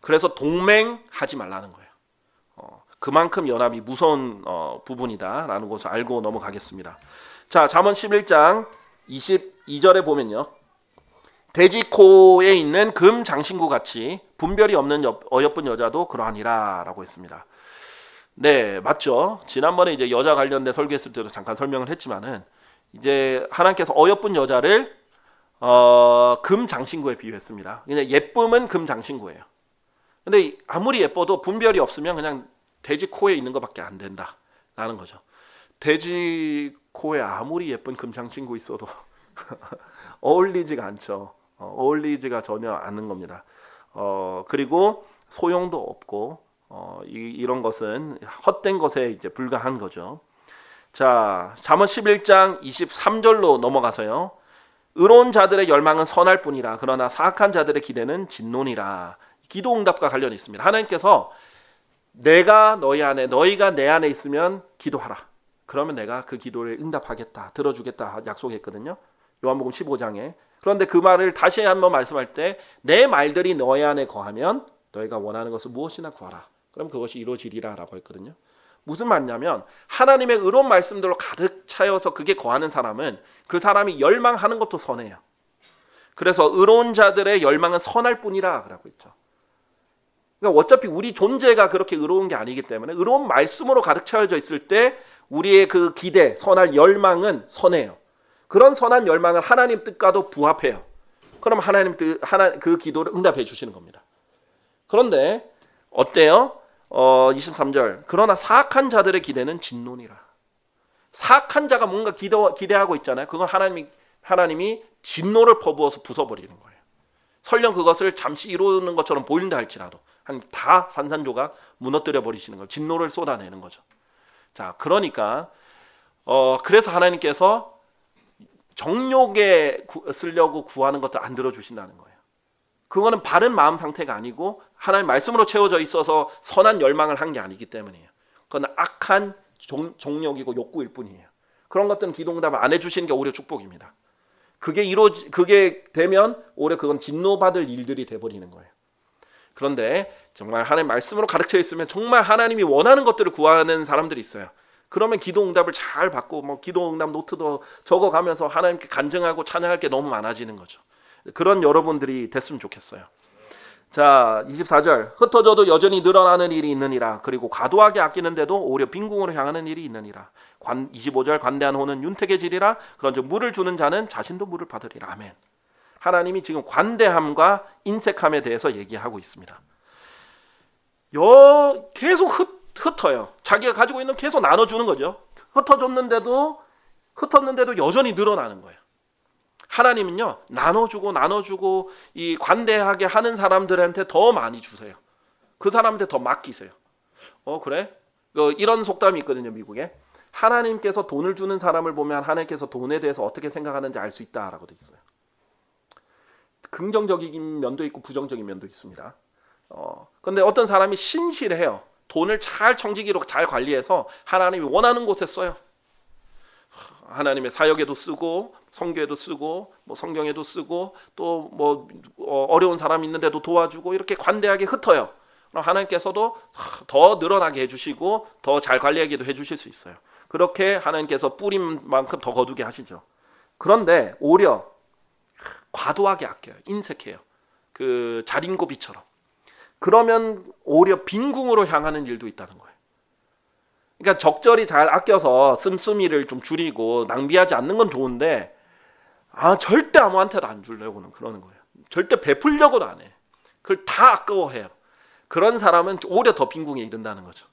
그래서 동맹하지 말라는 거예요. 그만큼 연합이 무서운 부분이다라는 것을 알고 넘어가겠습니다. 자, 잠언 11장 22절에 보면요. 돼지코에 있는 금 장신구 같이 분별이 없는 어여쁜 여자도 그러하니라 라고 했습니다. 네, 맞죠. 지난번에 이제 여자 관련된 설교했을 때도 잠깐 설명을 했지만은 이제 하나님께서 어여쁜 여자를 금 장신구에 비유했습니다. 그냥 예쁨은 금 장신구예요. 근데 아무리 예뻐도 분별이 없으면 그냥 돼지 코에 있는 것밖에 안 된다라는 거죠. 돼지 코에 아무리 예쁜 금 장신구 있어도 어울리지가 않죠. 어울리지가 전혀 않는 겁니다. 그리고 소용도 없고 이런 것은 헛된 것에 이제 불과한 거죠. 자, 잠언 11장 23절로 넘어가서요. 의로운 자들의 열망은 선할 뿐이라 그러나 사악한 자들의 기대는 진노니라. 기도 응답과 관련이 있습니다. 하나님께서 내가 너희 안에 너희가 내 안에 있으면 기도하라. 그러면 내가 그 기도를 응답하겠다. 들어주겠다 약속했거든요. 요한복음 15장에. 그런데 그 말을 다시 한번 말씀할 때 내 말들이 너희 안에 거하면 너희가 원하는 것을 무엇이나 구하라. 그럼 그것이 이루어지리라 라고 했거든요. 무슨 말이냐면 하나님의 의로운 말씀들로 가득 차여서 그게 거하는 사람은 그 사람이 열망하는 것도 선해요. 그래서 의로운 자들의 열망은 선할 뿐이라 라고 했죠. 그러니까 어차피 우리 존재가 그렇게 의로운 게 아니기 때문에 의로운 말씀으로 가득 차여져 있을 때 우리의 그 기대, 선할 열망은 선해요. 그런 선한 열망은 하나님 뜻과도 부합해요. 그럼 하나님 그 기도를 응답해 주시는 겁니다. 그런데 어때요? 23절. 그러나 사악한 자들의 기대는 진노니라. 사악한 자가 뭔가 기대하고 있잖아요. 그건 하나님이 진노를 퍼부어서 부숴버리는 거예요. 설령 그것을 잠시 이루는 것처럼 보인다 할지라도 다 산산조각 무너뜨려 버리시는 거예요. 진노를 쏟아내는 거죠. 자, 그러니까 그래서 하나님께서 정욕에 쓰려고 구하는 것들 안 들어주신다는 거예요. 그거는 바른 마음 상태가 아니고 하나님 말씀으로 채워져 있어서 선한 열망을 한 게 아니기 때문이에요. 그건 악한 정욕이고 욕구일 뿐이에요. 그런 것들은 기도응답을 안 해주시는 게 오히려 축복입니다. 그게 되면 오히려 그건 진노받을 일들이 돼버리는 거예요. 그런데 정말 하나님 말씀으로 가득 차 있으면 정말 하나님이 원하는 것들을 구하는 사람들이 있어요. 그러면 기도응답을 잘 받고 기도응답 노트도 적어가면서 하나님께 간증하고 찬양할 게 너무 많아지는 거죠. 그런 여러분들이 됐으면 좋겠어요. 자, 24절. 흩어져도 여전히 늘어나는 일이 있느니라. 그리고 과도하게 아끼는데도 오히려 빈궁으로 향하는 일이 있느니라. 25절. 관대한 호는 윤택의 질이라. 그런즉 물을 주는 자는 자신도 물을 받으리라. 아멘. 하나님이 지금 관대함과 인색함에 대해서 얘기하고 있습니다. 계속 흩어요. 자기가 가지고 있는 계속 나눠주는 거죠. 흩어졌는데도 여전히 늘어나는 거예요. 하나님은요, 나눠주고 이 관대하게 하는 사람들한테 더 많이 주세요. 그 사람한테 더 맡기세요. 그래? 이런 속담이 있거든요, 미국에. 하나님께서 돈을 주는 사람을 보면 하나님께서 돈에 대해서 어떻게 생각하는지 알 수 있다라고 돼 있어요. 긍정적인 면도 있고 부정적인 면도 있습니다. 근데 어떤 사람이 신실해요. 돈을 잘 청지기로 잘 관리해서 하나님이 원하는 곳에 써요. 하나님의 사역에도 쓰고 성교에도 쓰고 성경에도 쓰고 또 어려운 사람 있는데도 도와주고 이렇게 관대하게 흩어요. 그럼 하나님께서도 더 늘어나게 해주시고 더 잘 관리하기도 해주실 수 있어요. 그렇게 하나님께서 뿌린 만큼 더 거두게 하시죠. 그런데 오히려 과도하게 아껴요. 인색해요. 그 자린고비처럼. 그러면 오히려 빈궁으로 향하는 일도 있다는 거예요. 그러니까 적절히 잘 아껴서 씀씀이를 좀 줄이고 낭비하지 않는 건 좋은데 절대 아무한테도 안 주려고는 그러는 거예요. 절대 베풀려고도 안 해. 그걸 다 아까워해요. 그런 사람은 오히려 더 빈궁에 이른다는 거죠.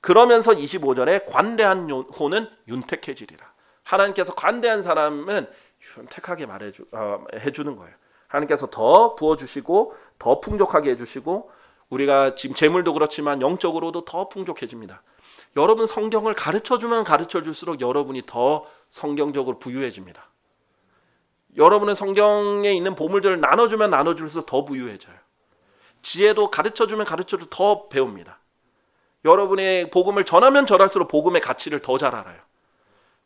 그러면서 25절에 관대한 호는 윤택해지리라. 하나님께서 관대한 사람은 윤택하게 해주는 거예요. 하나님께서 더 부어주시고 더 풍족하게 해주시고 우리가 지금 재물도 그렇지만 영적으로도 더 풍족해집니다. 여러분 성경을 가르쳐주면 가르쳐줄수록 여러분이 더 성경적으로 부유해집니다. 여러분의 성경에 있는 보물들을 나눠주면 나눠줄수록 더 부유해져요. 지혜도 가르쳐주면 가르쳐줄수록 더 배웁니다. 여러분의 복음을 전하면 전할수록 복음의 가치를 더 잘 알아요.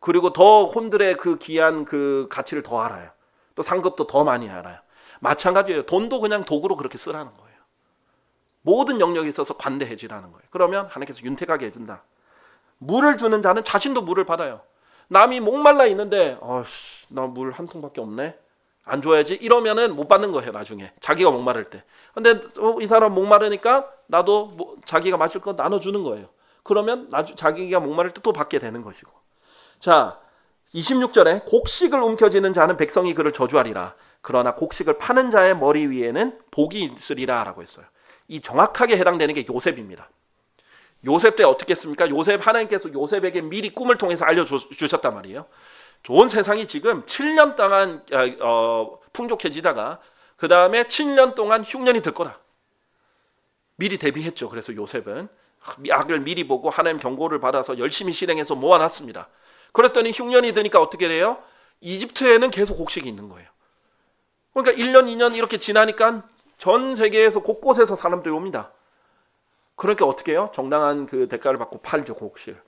그리고 더 혼들의 그 귀한 그 가치를 더 알아요. 또 상급도 더 많이 알아요. 마찬가지예요. 돈도 그냥 도구로 그렇게 쓰라는 거예요. 모든 영역에 있어서 관대해지라는 거예요. 그러면 하나님께서 윤택하게 해준다. 물을 주는 자는 자신도 물을 받아요. 남이 목말라 있는데 나 물 한 통밖에 없네. 안 줘야지. 이러면은 못 받는 거예요. 나중에 자기가 목마를 때. 근데 이 사람 목마르니까 나도 자기가 마실 거 나눠주는 거예요. 그러면 자기가 목마를 때 또 받게 되는 것이고. 자, 26절에 곡식을 움켜쥐는 자는 백성이 그를 저주하리라. 그러나 곡식을 파는 자의 머리 위에는 복이 있으리라 라고 했어요. 이 정확하게 해당되는 게 요셉입니다. 요셉 때 어떻게 했습니까? 하나님께서 요셉에게 미리 꿈을 통해서 알려주셨단 말이에요. 온 세상이 지금 7년 동안 풍족해지다가 그 다음에 7년 동안 흉년이 들 거다. 미리 대비했죠. 그래서 요셉은 악을 미리 보고 하나님 경고를 받아서 열심히 실행해서 모아놨습니다. 그랬더니 흉년이 드니까 어떻게 돼요? 이집트에는 계속 곡식이 있는 거예요. 그러니까 1년, 2년 이렇게 지나니까 전 세계에서 곳곳에서 사람들이 옵니다. 그러니까 어떻게 해요? 정당한 그 대가를 받고 팔죠, 곡식을.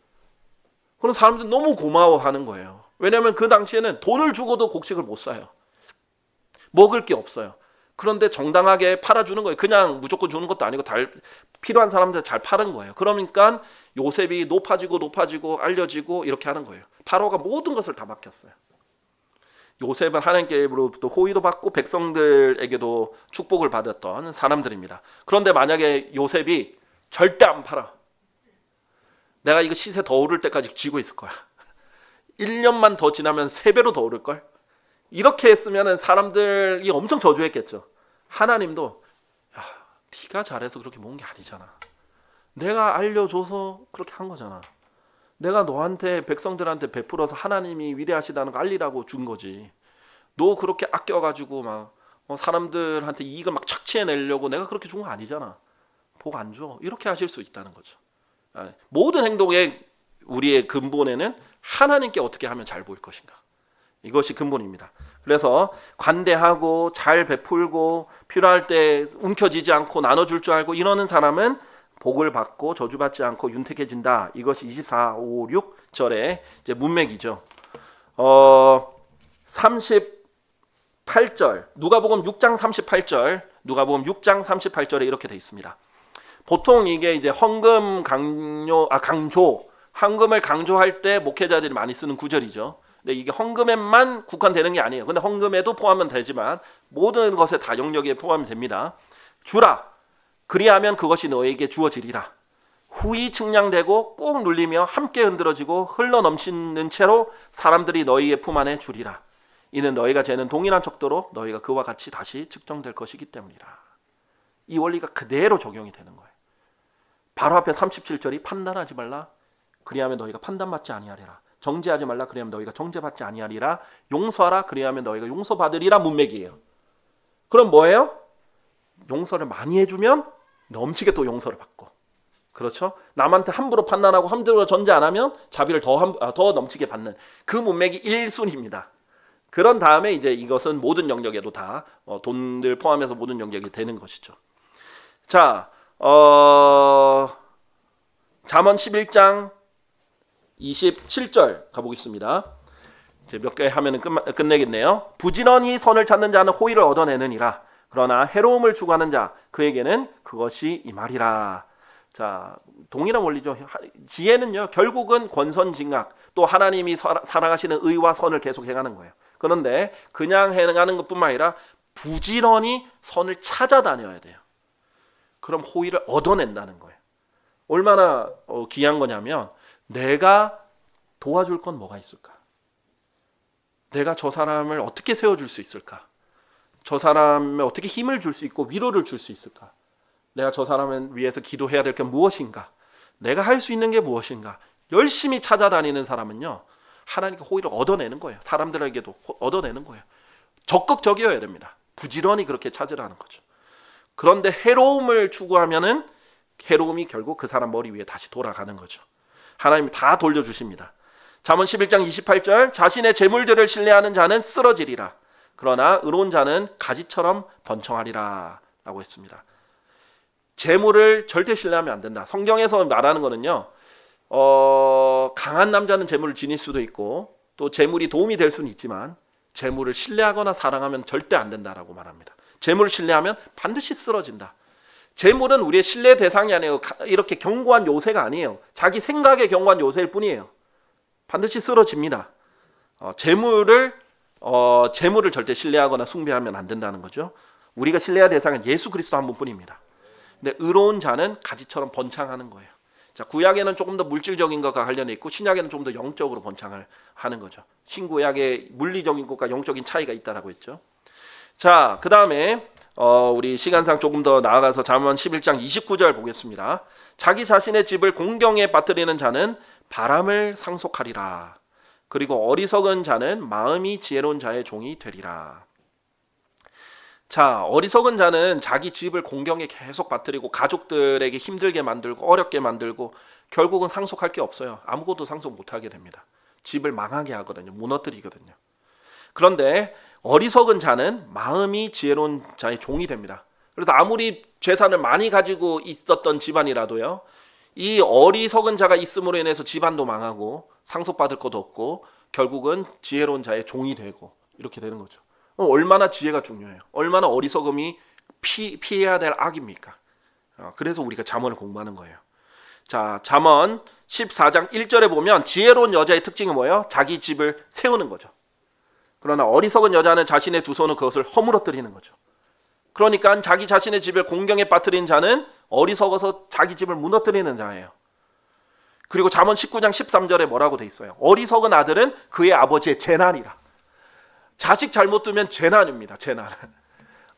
그런 사람들 너무 고마워하는 거예요. 왜냐하면 그 당시에는 돈을 주고도 곡식을 못 사요. 먹을 게 없어요. 그런데 정당하게 팔아주는 거예요. 그냥 무조건 주는 것도 아니고 필요한 사람들 잘 파는 거예요. 그러니까 요셉이 높아지고 알려지고 이렇게 하는 거예요. 파로가 모든 것을 다 맡겼어요. 요셉은 하나님께로부터 호의도 받고 백성들에게도 축복을 받았던 사람들입니다. 그런데 만약에 요셉이 절대 안 팔아. 내가 이거 시세 더 오를 때까지 쥐고 있을 거야. 1년만 더 지나면 3배로 더 오를걸? 이렇게 했으면 사람들이 엄청 저주했겠죠. 하나님도 야, 네가 잘해서 그렇게 모은 게 아니잖아. 내가 알려줘서 그렇게 한 거잖아. 내가 너한테 백성들한테 베풀어서 하나님이 위대하시다는 거 알리라고 준 거지. 너 그렇게 아껴가지고 막 사람들한테 이익을 막 착취해내려고 내가 그렇게 준 거 아니잖아. 복 안 줘. 이렇게 하실 수 있다는 거죠. 모든 행동의 우리의 근본에는 하나님께 어떻게 하면 잘 보일 것인가. 이것이 근본입니다. 그래서 관대하고 잘 베풀고 필요할 때 움켜쥐지 않고 나눠줄 줄 알고 이러는 사람은 복을 받고 저주받지 않고 윤택해진다. 이것이 24, 5, 6절의 이제 문맥이죠. 38절 누가복음 6장 38절 누가복음 6장 38절에 이렇게 돼 있습니다. 보통 이게 이제 헌금 강조 헌금을 강조할 때 목회자들이 많이 쓰는 구절이죠. 근데 이게 헌금에만 국한되는 게 아니에요. 근데 헌금에도 포함은 되지만 모든 것에 다 영역에 포함이 됩니다. 주라. 그리하면 그것이 너에게 주어지리라. 후히 측량되고 꾹 눌리며 함께 흔들어지고 흘러 넘치는 채로 사람들이 너희의 품 안에 주리라. 이는 너희가 재는 동일한 척도로 너희가 그와 같이 다시 측정될 것이기 때문이라. 이 원리가 그대로 적용이 되는 거예요. 바로 앞에 37절이 판단하지 말라. 그리하면 너희가 판단받지 아니하리라. 정죄하지 말라. 그리하면 너희가 정죄받지 아니하리라. 용서하라. 그리하면 너희가 용서받으리라. 문맥이에요. 그럼 뭐예요? 용서를 많이 해주면 넘치게 또 용서를 받고, 그렇죠? 남한테 함부로 판단하고 함부로 전제 안 하면 자비를 더 넘치게 받는 그 문맥이 1순위입니다. 그런 다음에 이제 이것은 모든 영역에도 다 돈들 포함해서 모든 영역이 되는 것이죠. 자, 잠언 11장 27절 가보겠습니다. 이제 몇 개 하면은 끝내겠네요. 부지런히 선을 찾는 자는 호의를 얻어내느니라. 그러나 해로움을 추구하는 자 그에게는 그것이 이 말이라. 자, 동일한 원리죠. 지혜는요 결국은 권선징악 또 하나님이 사랑하시는 의와 선을 계속 행하는 거예요. 그런데 그냥 행하는 것뿐만 아니라 부지런히 선을 찾아다녀야 돼요. 그럼 호의를 얻어낸다는 거예요. 얼마나 귀한 거냐면 내가 도와줄 건 뭐가 있을까? 내가 저 사람을 어떻게 세워줄 수 있을까? 저 사람에 어떻게 힘을 줄 수 있고 위로를 줄 수 있을까? 내가 저 사람을 위해서 기도해야 될 게 무엇인가? 내가 할 수 있는 게 무엇인가? 열심히 찾아다니는 사람은요 하나님께 호의를 얻어내는 거예요. 사람들에게도 얻어내는 거예요. 적극적이어야 됩니다. 부지런히 그렇게 찾으라는 거죠. 그런데 해로움을 추구하면은 해로움이 결국 그 사람 머리 위에 다시 돌아가는 거죠. 하나님이 다 돌려주십니다. 잠언 11장 28절 자신의 재물들을 신뢰하는 자는 쓰러지리라. 그러나 의로운 자는 가지처럼 번창하리라 라고 했습니다. 재물을 절대 신뢰하면 안 된다. 성경에서 말하는 거는요 강한 남자는 재물을 지닐 수도 있고 또 재물이 도움이 될 수는 있지만 재물을 신뢰하거나 사랑하면 절대 안 된다라고 말합니다. 재물을 신뢰하면 반드시 쓰러진다. 재물은 우리의 신뢰 대상이 아니에요. 이렇게 견고한 요새가 아니에요. 자기 생각에 견고한 요새일 뿐이에요. 반드시 쓰러집니다. 재물을 절대 신뢰하거나 숭배하면 안 된다는 거죠. 우리가 신뢰할 대상은 예수 그리스도 한 분뿐입니다. 근데 의로운 자는 가지처럼 번창하는 거예요. 자, 구약에는 조금 더 물질적인 것과 관련해 있고 신약에는 좀 더 영적으로 번창을 하는 거죠. 신구약의 물리적인 것과 영적인 차이가 있다라고 했죠. 자, 그 다음에 우리 시간상 조금 더 나아가서 잠언 11장 29절 보겠습니다. 자기 자신의 집을 공경에 빠뜨리는 자는 바람을 상속하리라. 그리고 어리석은 자는 마음이 지혜로운 자의 종이 되리라. 자, 어리석은 자는 자기 집을 공경에 계속 빠뜨리고 가족들에게 힘들게 만들고 어렵게 만들고 결국은 상속할 게 없어요. 아무것도 상속 못하게 됩니다. 집을 망하게 하거든요. 무너뜨리거든요. 그런데 어리석은 자는 마음이 지혜로운 자의 종이 됩니다. 그래서 아무리 재산을 많이 가지고 있었던 집안이라도요, 이 어리석은 자가 있음으로 인해서 집안도 망하고 상속받을 것도 없고 결국은 지혜로운 자의 종이 되고 이렇게 되는 거죠. 얼마나 지혜가 중요해요. 얼마나 어리석음이 피해야 될 악입니까? 그래서 우리가 잠언을 공부하는 거예요. 자, 잠언 14장 1절에 보면 지혜로운 여자의 특징이 뭐예요? 자기 집을 세우는 거죠. 그러나 어리석은 여자는 자신의 두 손으로 그것을 허물어뜨리는 거죠. 그러니까 자기 자신의 집을 공경에 빠뜨린 자는 어리석어서 자기 집을 무너뜨리는 자예요. 그리고 잠언 19장 13절에 뭐라고 돼 있어요? 어리석은 아들은 그의 아버지의 재난이라. 자식 잘못 두면 재난입니다. 재난.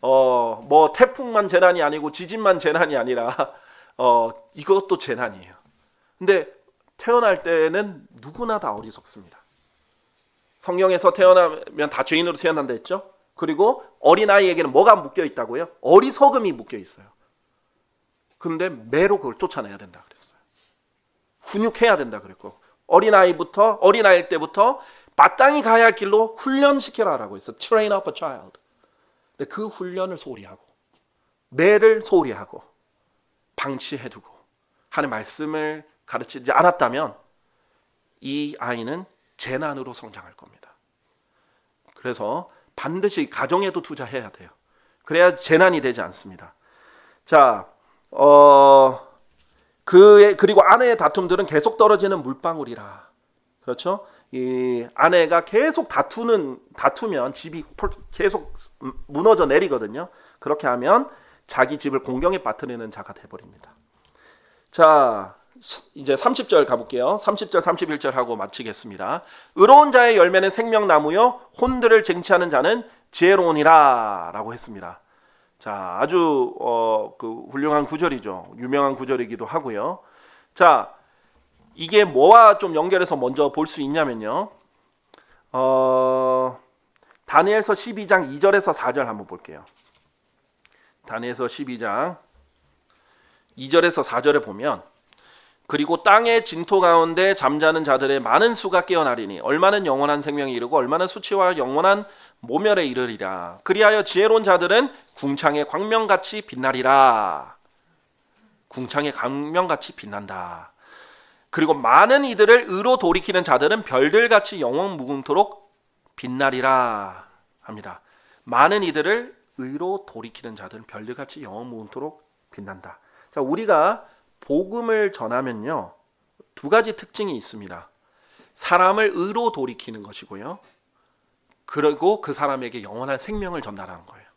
뭐 태풍만 재난이 아니고 지진만 재난이 아니라 이것도 재난이에요. 근데 태어날 때는 누구나 다 어리석습니다. 성경에서 태어나면 다 죄인으로 태어난다 했죠? 그리고 어린아이에게는 뭐가 묶여 있다고요? 어리석음이 묶여 있어요. 그런데 매로 그걸 쫓아내야 된다 그랬어요. 훈육해야 된다 그랬고 어린아이일 때부터 마땅히 가야 할 길로 훈련시켜라라고 했어요. Train up a child. 근데 그 훈련을 소홀히 하고 매를 소홀히 하고 방치해두고 하는 말씀을 가르치지 않았다면 이 아이는 재난으로 성장할 겁니다. 그래서 반드시 가정에도 투자해야 돼요. 그래야 재난이 되지 않습니다. 자, 그리고 아내의 다툼들은 계속 떨어지는 물방울이라. 그렇죠? 이 아내가 계속 다투면 집이 계속 무너져 내리거든요. 그렇게 하면 자기 집을 공경에 빠뜨리는 자가 돼버립니다. 자, 이제 30절 가볼게요. 30절 31절 하고 마치겠습니다. 의로운 자의 열매는 생명나무요 혼들을 쟁취하는 자는 지혜로우니라 라고 했습니다. 자, 아주 그 훌륭한 구절이죠. 유명한 구절이기도 하고요. 자, 이게 뭐와 좀 연결해서 먼저 볼 수 있냐면요. 다니엘서 12장 2절에서 4절 한번 볼게요. 다니엘서 12장 2절에서 4절에 보면 그리고 땅의 진토 가운데 잠자는 자들의 많은 수가 깨어나리니 얼마는 영원한 생명이 이르고 얼마는 수치와 영원한 모멸에 이르리라. 그리하여 지혜로운 자들은 궁창의 광명같이 빛나리라. 궁창의 광명같이 빛난다. 그리고 많은 이들을 의로 돌이키는 자들은 별들같이 영원 무궁토록 빛나리라 합니다. 많은 이들을 의로 돌이키는 자들은 별들같이 영원 무궁토록 빛난다. 자, 우리가 복음을 전하면요, 두 가지 특징이 있습니다. 사람을 의로 돌이키는 것이고요, 그리고 그 사람에게 영원한 생명을 전달하는 거예요.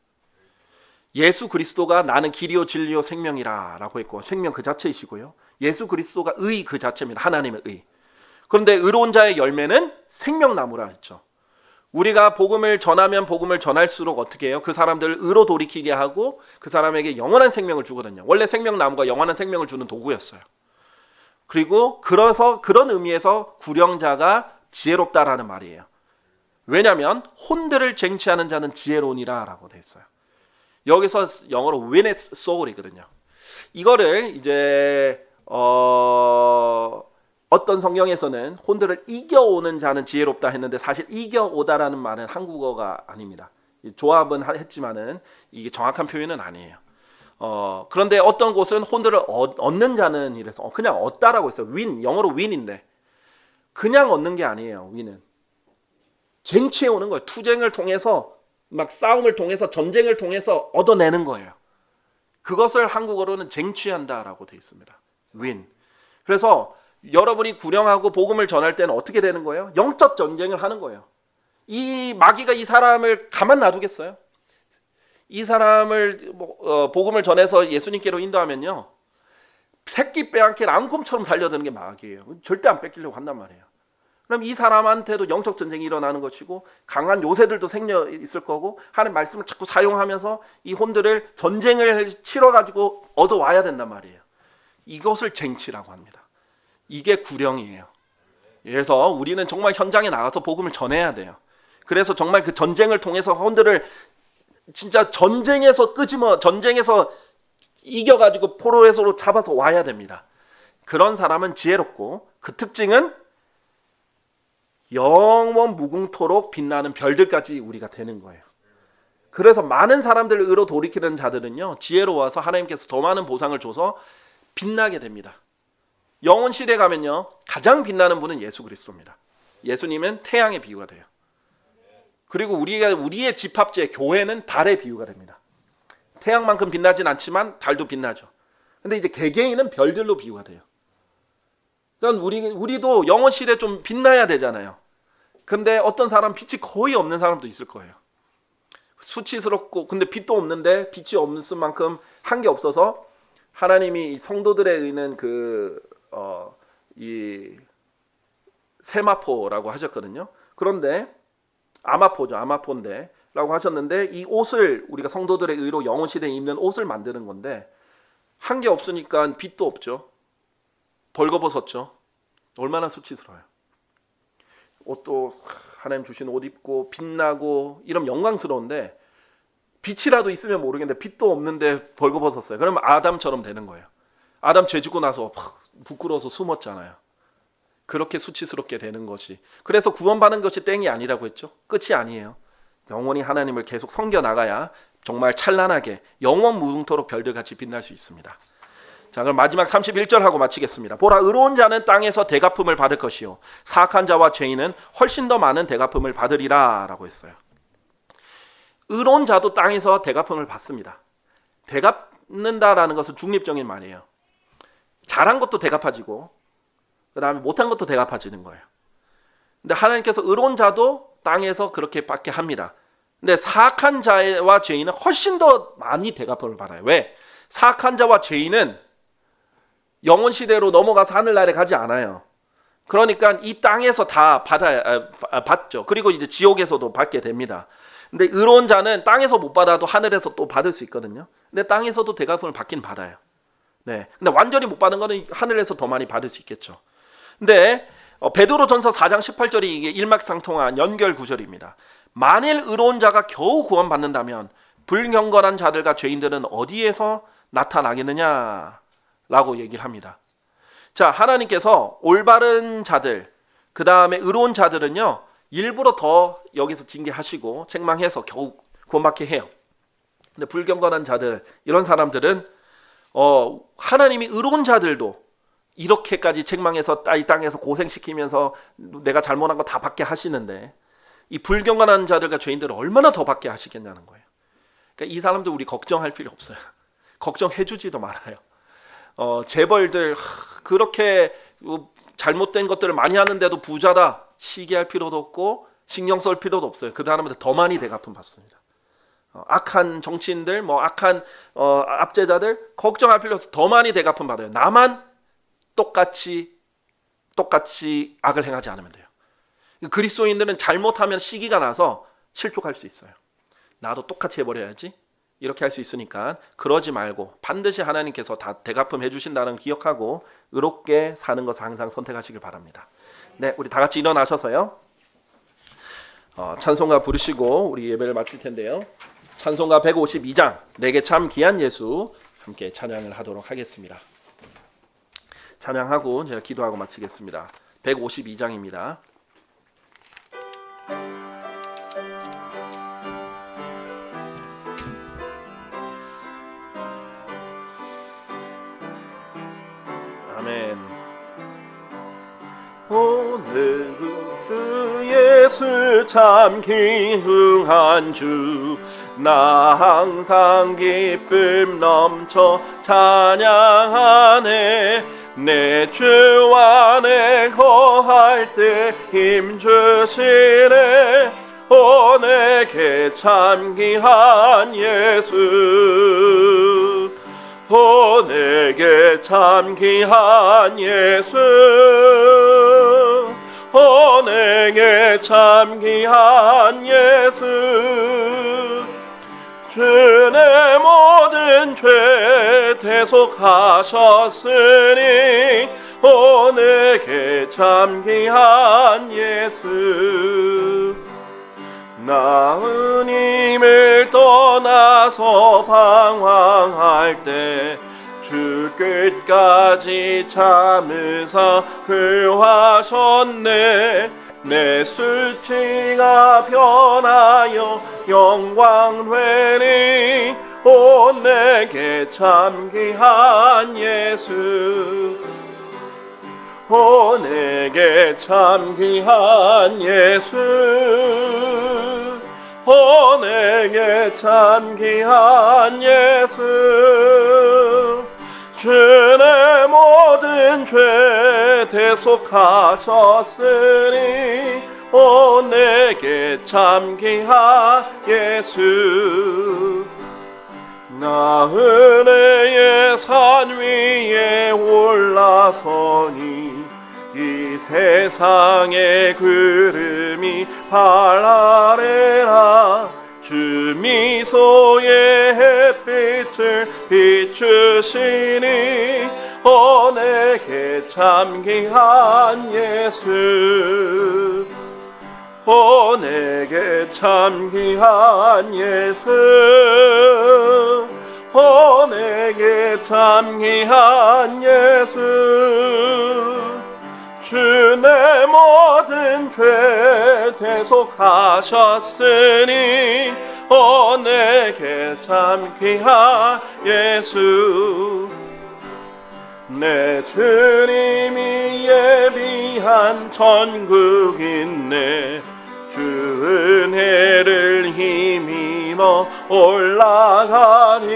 예수 그리스도가 나는 길이요 진리요 생명이라 라고 했고 생명 그 자체이시고요, 예수 그리스도가 의 그 자체입니다. 하나님의 의. 그런데 의로운 자의 열매는 생명나무라 했죠. 우리가 복음을 전하면 복음을 전할수록 어떻게 해요? 그 사람들을 의로 돌이키게 하고 그 사람에게 영원한 생명을 주거든요. 원래 생명나무가 영원한 생명을 주는 도구였어요. 그리고 그래서 그런 의미에서 구령자가 지혜롭다라는 말이에요. 왜냐하면 혼들을 쟁취하는 자는 지혜로우니라 라고 되어 있어요. 여기서 영어로 win its soul이거든요. 이거를 이제 어떤 성경에서는 혼들을 이겨오는 자는 지혜롭다 했는데 사실 이겨오다라는 말은 한국어가 아닙니다. 조합은 했지만은 이게 정확한 표현은 아니에요. 그런데 어떤 곳은 혼들을 얻는 자는 이래서 그냥 얻다라고 했어요. win, 영어로 win인데 그냥 얻는 게 아니에요. win은 쟁취해 오는 거예요. 투쟁을 통해서 막 싸움을 통해서 전쟁을 통해서 얻어내는 거예요. 그것을 한국어로는 쟁취한다라고 되어 있습니다. win. 그래서 여러분이 구령하고 복음을 전할 때는 어떻게 되는 거예요? 영적 전쟁을 하는 거예요. 이 마귀가 이 사람을 가만 놔두겠어요? 이 사람을 복음을 전해서 예수님께로 인도하면요, 새끼 빼앗길 앙금처럼 달려드는 게 마귀예요. 절대 안 뺏기려고 한단 말이에요. 그럼 이 사람한테도 영적 전쟁이 일어나는 것이고 강한 요새들도 생겨 있을 거고 하는 말씀을 자꾸 사용하면서 이 혼들을 전쟁을 치러가지고 얻어와야 된단 말이에요. 이것을 쟁취라고 합니다. 이게 구령이에요. 그래서 우리는 정말 현장에 나가서 복음을 전해야 돼요. 그래서 정말 그 전쟁을 통해서 혼들을 진짜 전쟁에서 이겨가지고 포로에서로 잡아서 와야 됩니다. 그런 사람은 지혜롭고 그 특징은 영원 무궁토록 빛나는 별들까지 우리가 되는 거예요. 그래서 많은 사람들을 의로 돌이키는 자들은요, 지혜로워서 하나님께서 더 많은 보상을 줘서 빛나게 됩니다. 영원 시대 가면요, 가장 빛나는 분은 예수 그리스도입니다. 예수님은 태양의 비유가 돼요. 그리고 우리의 집합제 교회는 달의 비유가 됩니다. 태양만큼 빛나진 않지만 달도 빛나죠. 근데 이제 개개인은 별들로 비유가 돼요. 그러니까 우리도 영원 시대 좀 빛나야 되잖아요. 근데 어떤 사람 빛이 거의 없는 사람도 있을 거예요. 수치스럽고 근데 빛도 없는데 빛이 없을 만큼 한 게 없어서 하나님이 성도들에 의는 이 세마포라고 하셨거든요. 그런데 아마포인데 라고 하셨는데, 이 옷을 우리가 성도들의 의로 영원 시대에 입는 옷을 만드는 건데 한 게 없으니까 빛도 없죠. 벌거벗었죠. 얼마나 수치스러워요. 옷도 하나님 주신 옷 입고 빛나고 이러면 영광스러운데 빛이라도 있으면 모르겠는데 빛도 없는데 벌거벗었어요. 그러면 아담처럼 되는 거예요. 아담 죄 짓고 나서 부끄러워서 숨었잖아요. 그렇게 수치스럽게 되는 것이. 그래서 구원받는 것이 땡이 아니라고 했죠. 끝이 아니에요. 영원히 하나님을 계속 섬겨나가야 정말 찬란하게 영원 무궁토록 별들같이 빛날 수 있습니다. 자, 그럼 마지막 31절 하고 마치겠습니다. 보라, 의로운 자는 땅에서 대갚음을 받을 것이요 사악한 자와 죄인은 훨씬 더 많은 대갚음을 받으리라 라고 했어요. 의로운 자도 땅에서 대갚음을 받습니다. 대갚는다라는 것은 중립적인 말이에요. 잘한 것도 대갚아지고 그 다음에 못한 것도 대갚아지는 거예요. 근데 하나님께서 의로운 자도 땅에서 그렇게 받게 합니다. 근데 사악한 자와 죄인은 훨씬 더 많이 대갚음을 받아요. 왜? 사악한 자와 죄인은 영원 시대로 넘어가서 하늘나라에 가지 않아요. 그러니까 이 땅에서 다 받죠. 그리고 이제 지옥에서도 받게 됩니다. 근데 의로운 자는 땅에서 못 받아도 하늘에서 또 받을 수 있거든요. 근데 땅에서도 대갚음을 받긴 받아요. 네. 근데 완전히 못 받은 거는 하늘에서 더 많이 받을 수 있겠죠. 근데 베드로전서 4장 18절이 이게 일맥상통한 연결 구절입니다. 만일 의로운 자가 겨우 구원받는다면 불경건한 자들과 죄인들은 어디에서 나타나겠느냐라고 얘기를 합니다. 자, 하나님께서 올바른 자들, 그 다음에 의로운 자들은요, 일부러 더 여기서 징계하시고 책망해서 겨우 구원받게 해요. 근데 불경건한 자들, 이런 사람들은 하나님이 의로운 자들도 이렇게까지 책망해서 이 땅에서 고생시키면서 내가 잘못한 거 다 받게 하시는데 이 불경건한 자들과 죄인들을 얼마나 더 받게 하시겠냐는 거예요. 그러니까 이 사람들 우리 걱정할 필요 없어요. 걱정해주지도 말아요. 재벌들 그렇게 잘못된 것들을 많이 하는데도 부자다 시기할 필요도 없고 신경 쓸 필요도 없어요. 그 사람한테 더 많이 대갚음 받습니다. 악한 정치인들, 악한 압제자들 걱정할 필요 없어. 더 많이 대갚음 받아요. 나만 똑같이 악을 행하지 않으면 돼요. 그리스도인들은 잘못하면 시기가 나서 실족할 수 있어요. 나도 똑같이 해버려야지 이렇게 할 수 있으니까 그러지 말고 반드시 하나님께서 다 대갚음 해주신다는 기억하고 의롭게 사는 것을 항상 선택하시길 바랍니다. 네, 우리 다 같이 일어나셔서요, 찬송가 부르시고 우리 예배를 마칠 텐데요. 찬송가 152장 내게 참 귀한 예수 함께 찬양을 하도록 하겠습니다. 찬양하고 제가 기도하고 마치겠습니다. 152장입니다. 아멘. 오늘 주 예수 참 귀중한 주, 나 항상 기쁨 넘쳐 찬양하네. 내 주 안에 거할 때 힘주시네. 오 내게 참 귀한 예수, 오 내게 참 귀한 예수, 오 내게 참 귀한 예수. 주 내 모든 죄 대속하셨으니 오 내게 참 귀한 예수. 나은 힘을 떠나서 방황할 때 주 끝까지 참으사 구하셨네. 내 수치가 변하여 영광 되니 오 내게 참 귀한 예수 오 내게 참 귀한 예수 오 내게 참 귀한 예수 주의 모든 죄 대속하셨으니 오 내게 참 귀한 예수 나 은혜의 산 위에 올라서니 이 세상의 구름이 발아래라 주 미소의 햇빛을 비추시니 오 내게 참 귀한 예수 오 내게 참 귀한 예수 오 내게 참 귀한 예수 주 내 모든 죄 대속하셨으니 오 내게 참 귀한 예수 내 주님이 예비한 천국 있네 주 은혜를 힘입어 올라가니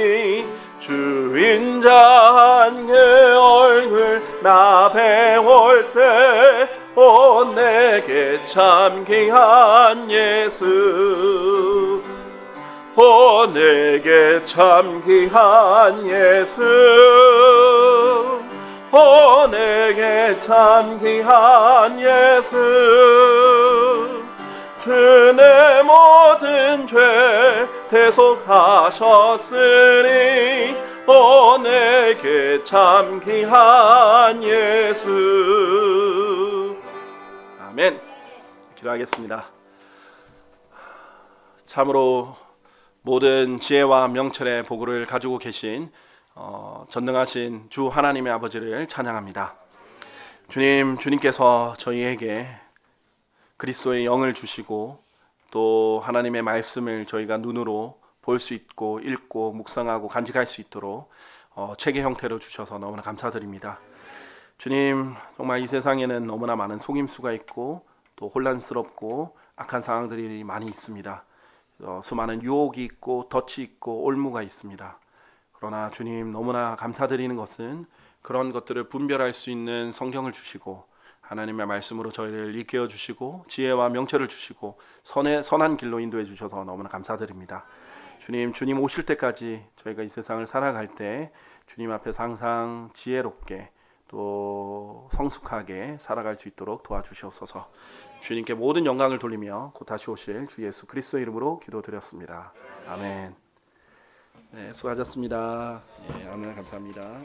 주인자한 그 얼굴 나 배울 때 오 내게 참 귀한 예수 오 내게 참 귀한 예수 오 내게 참 귀한 예수 주 내 모든 죄 대속하셨으니 오 내게 참 귀한 예수 아멘. 기도하겠습니다. 참으로 모든 지혜와 명철의 보고를 가지고 계신 전능하신 주 하나님의 아버지를 찬양합니다. 주님께서 저희에게 그리스도의 영을 주시고 또 하나님의 말씀을 저희가 눈으로 볼 수 있고 읽고 묵상하고 간직할 수 있도록 책의 형태로 주셔서 너무나 감사드립니다. 주님, 정말 이 세상에는 너무나 많은 속임수가 있고 또 혼란스럽고 악한 상황들이 많이 있습니다. 수많은 유혹이 있고 덫이 있고 올무가 있습니다. 그러나 주님, 너무나 감사드리는 것은 그런 것들을 분별할 수 있는 성경을 주시고 하나님의 말씀으로 저희를 일깨워 주시고 지혜와 명철을 주시고 선한 길로 인도해 주셔서 너무나 감사드립니다. 주님 오실 때까지 저희가 이 세상을 살아갈 때 주님 앞에서 항상 지혜롭게 또 성숙하게 살아갈 수 있도록 도와주시옵소서. 주님께 모든 영광을 돌리며 곧 다시 오실 주 예수 그리스도의 이름으로 기도드렸습니다. 아멘. 네, 수고하셨습니다. 네, 아멘. 감사합니다.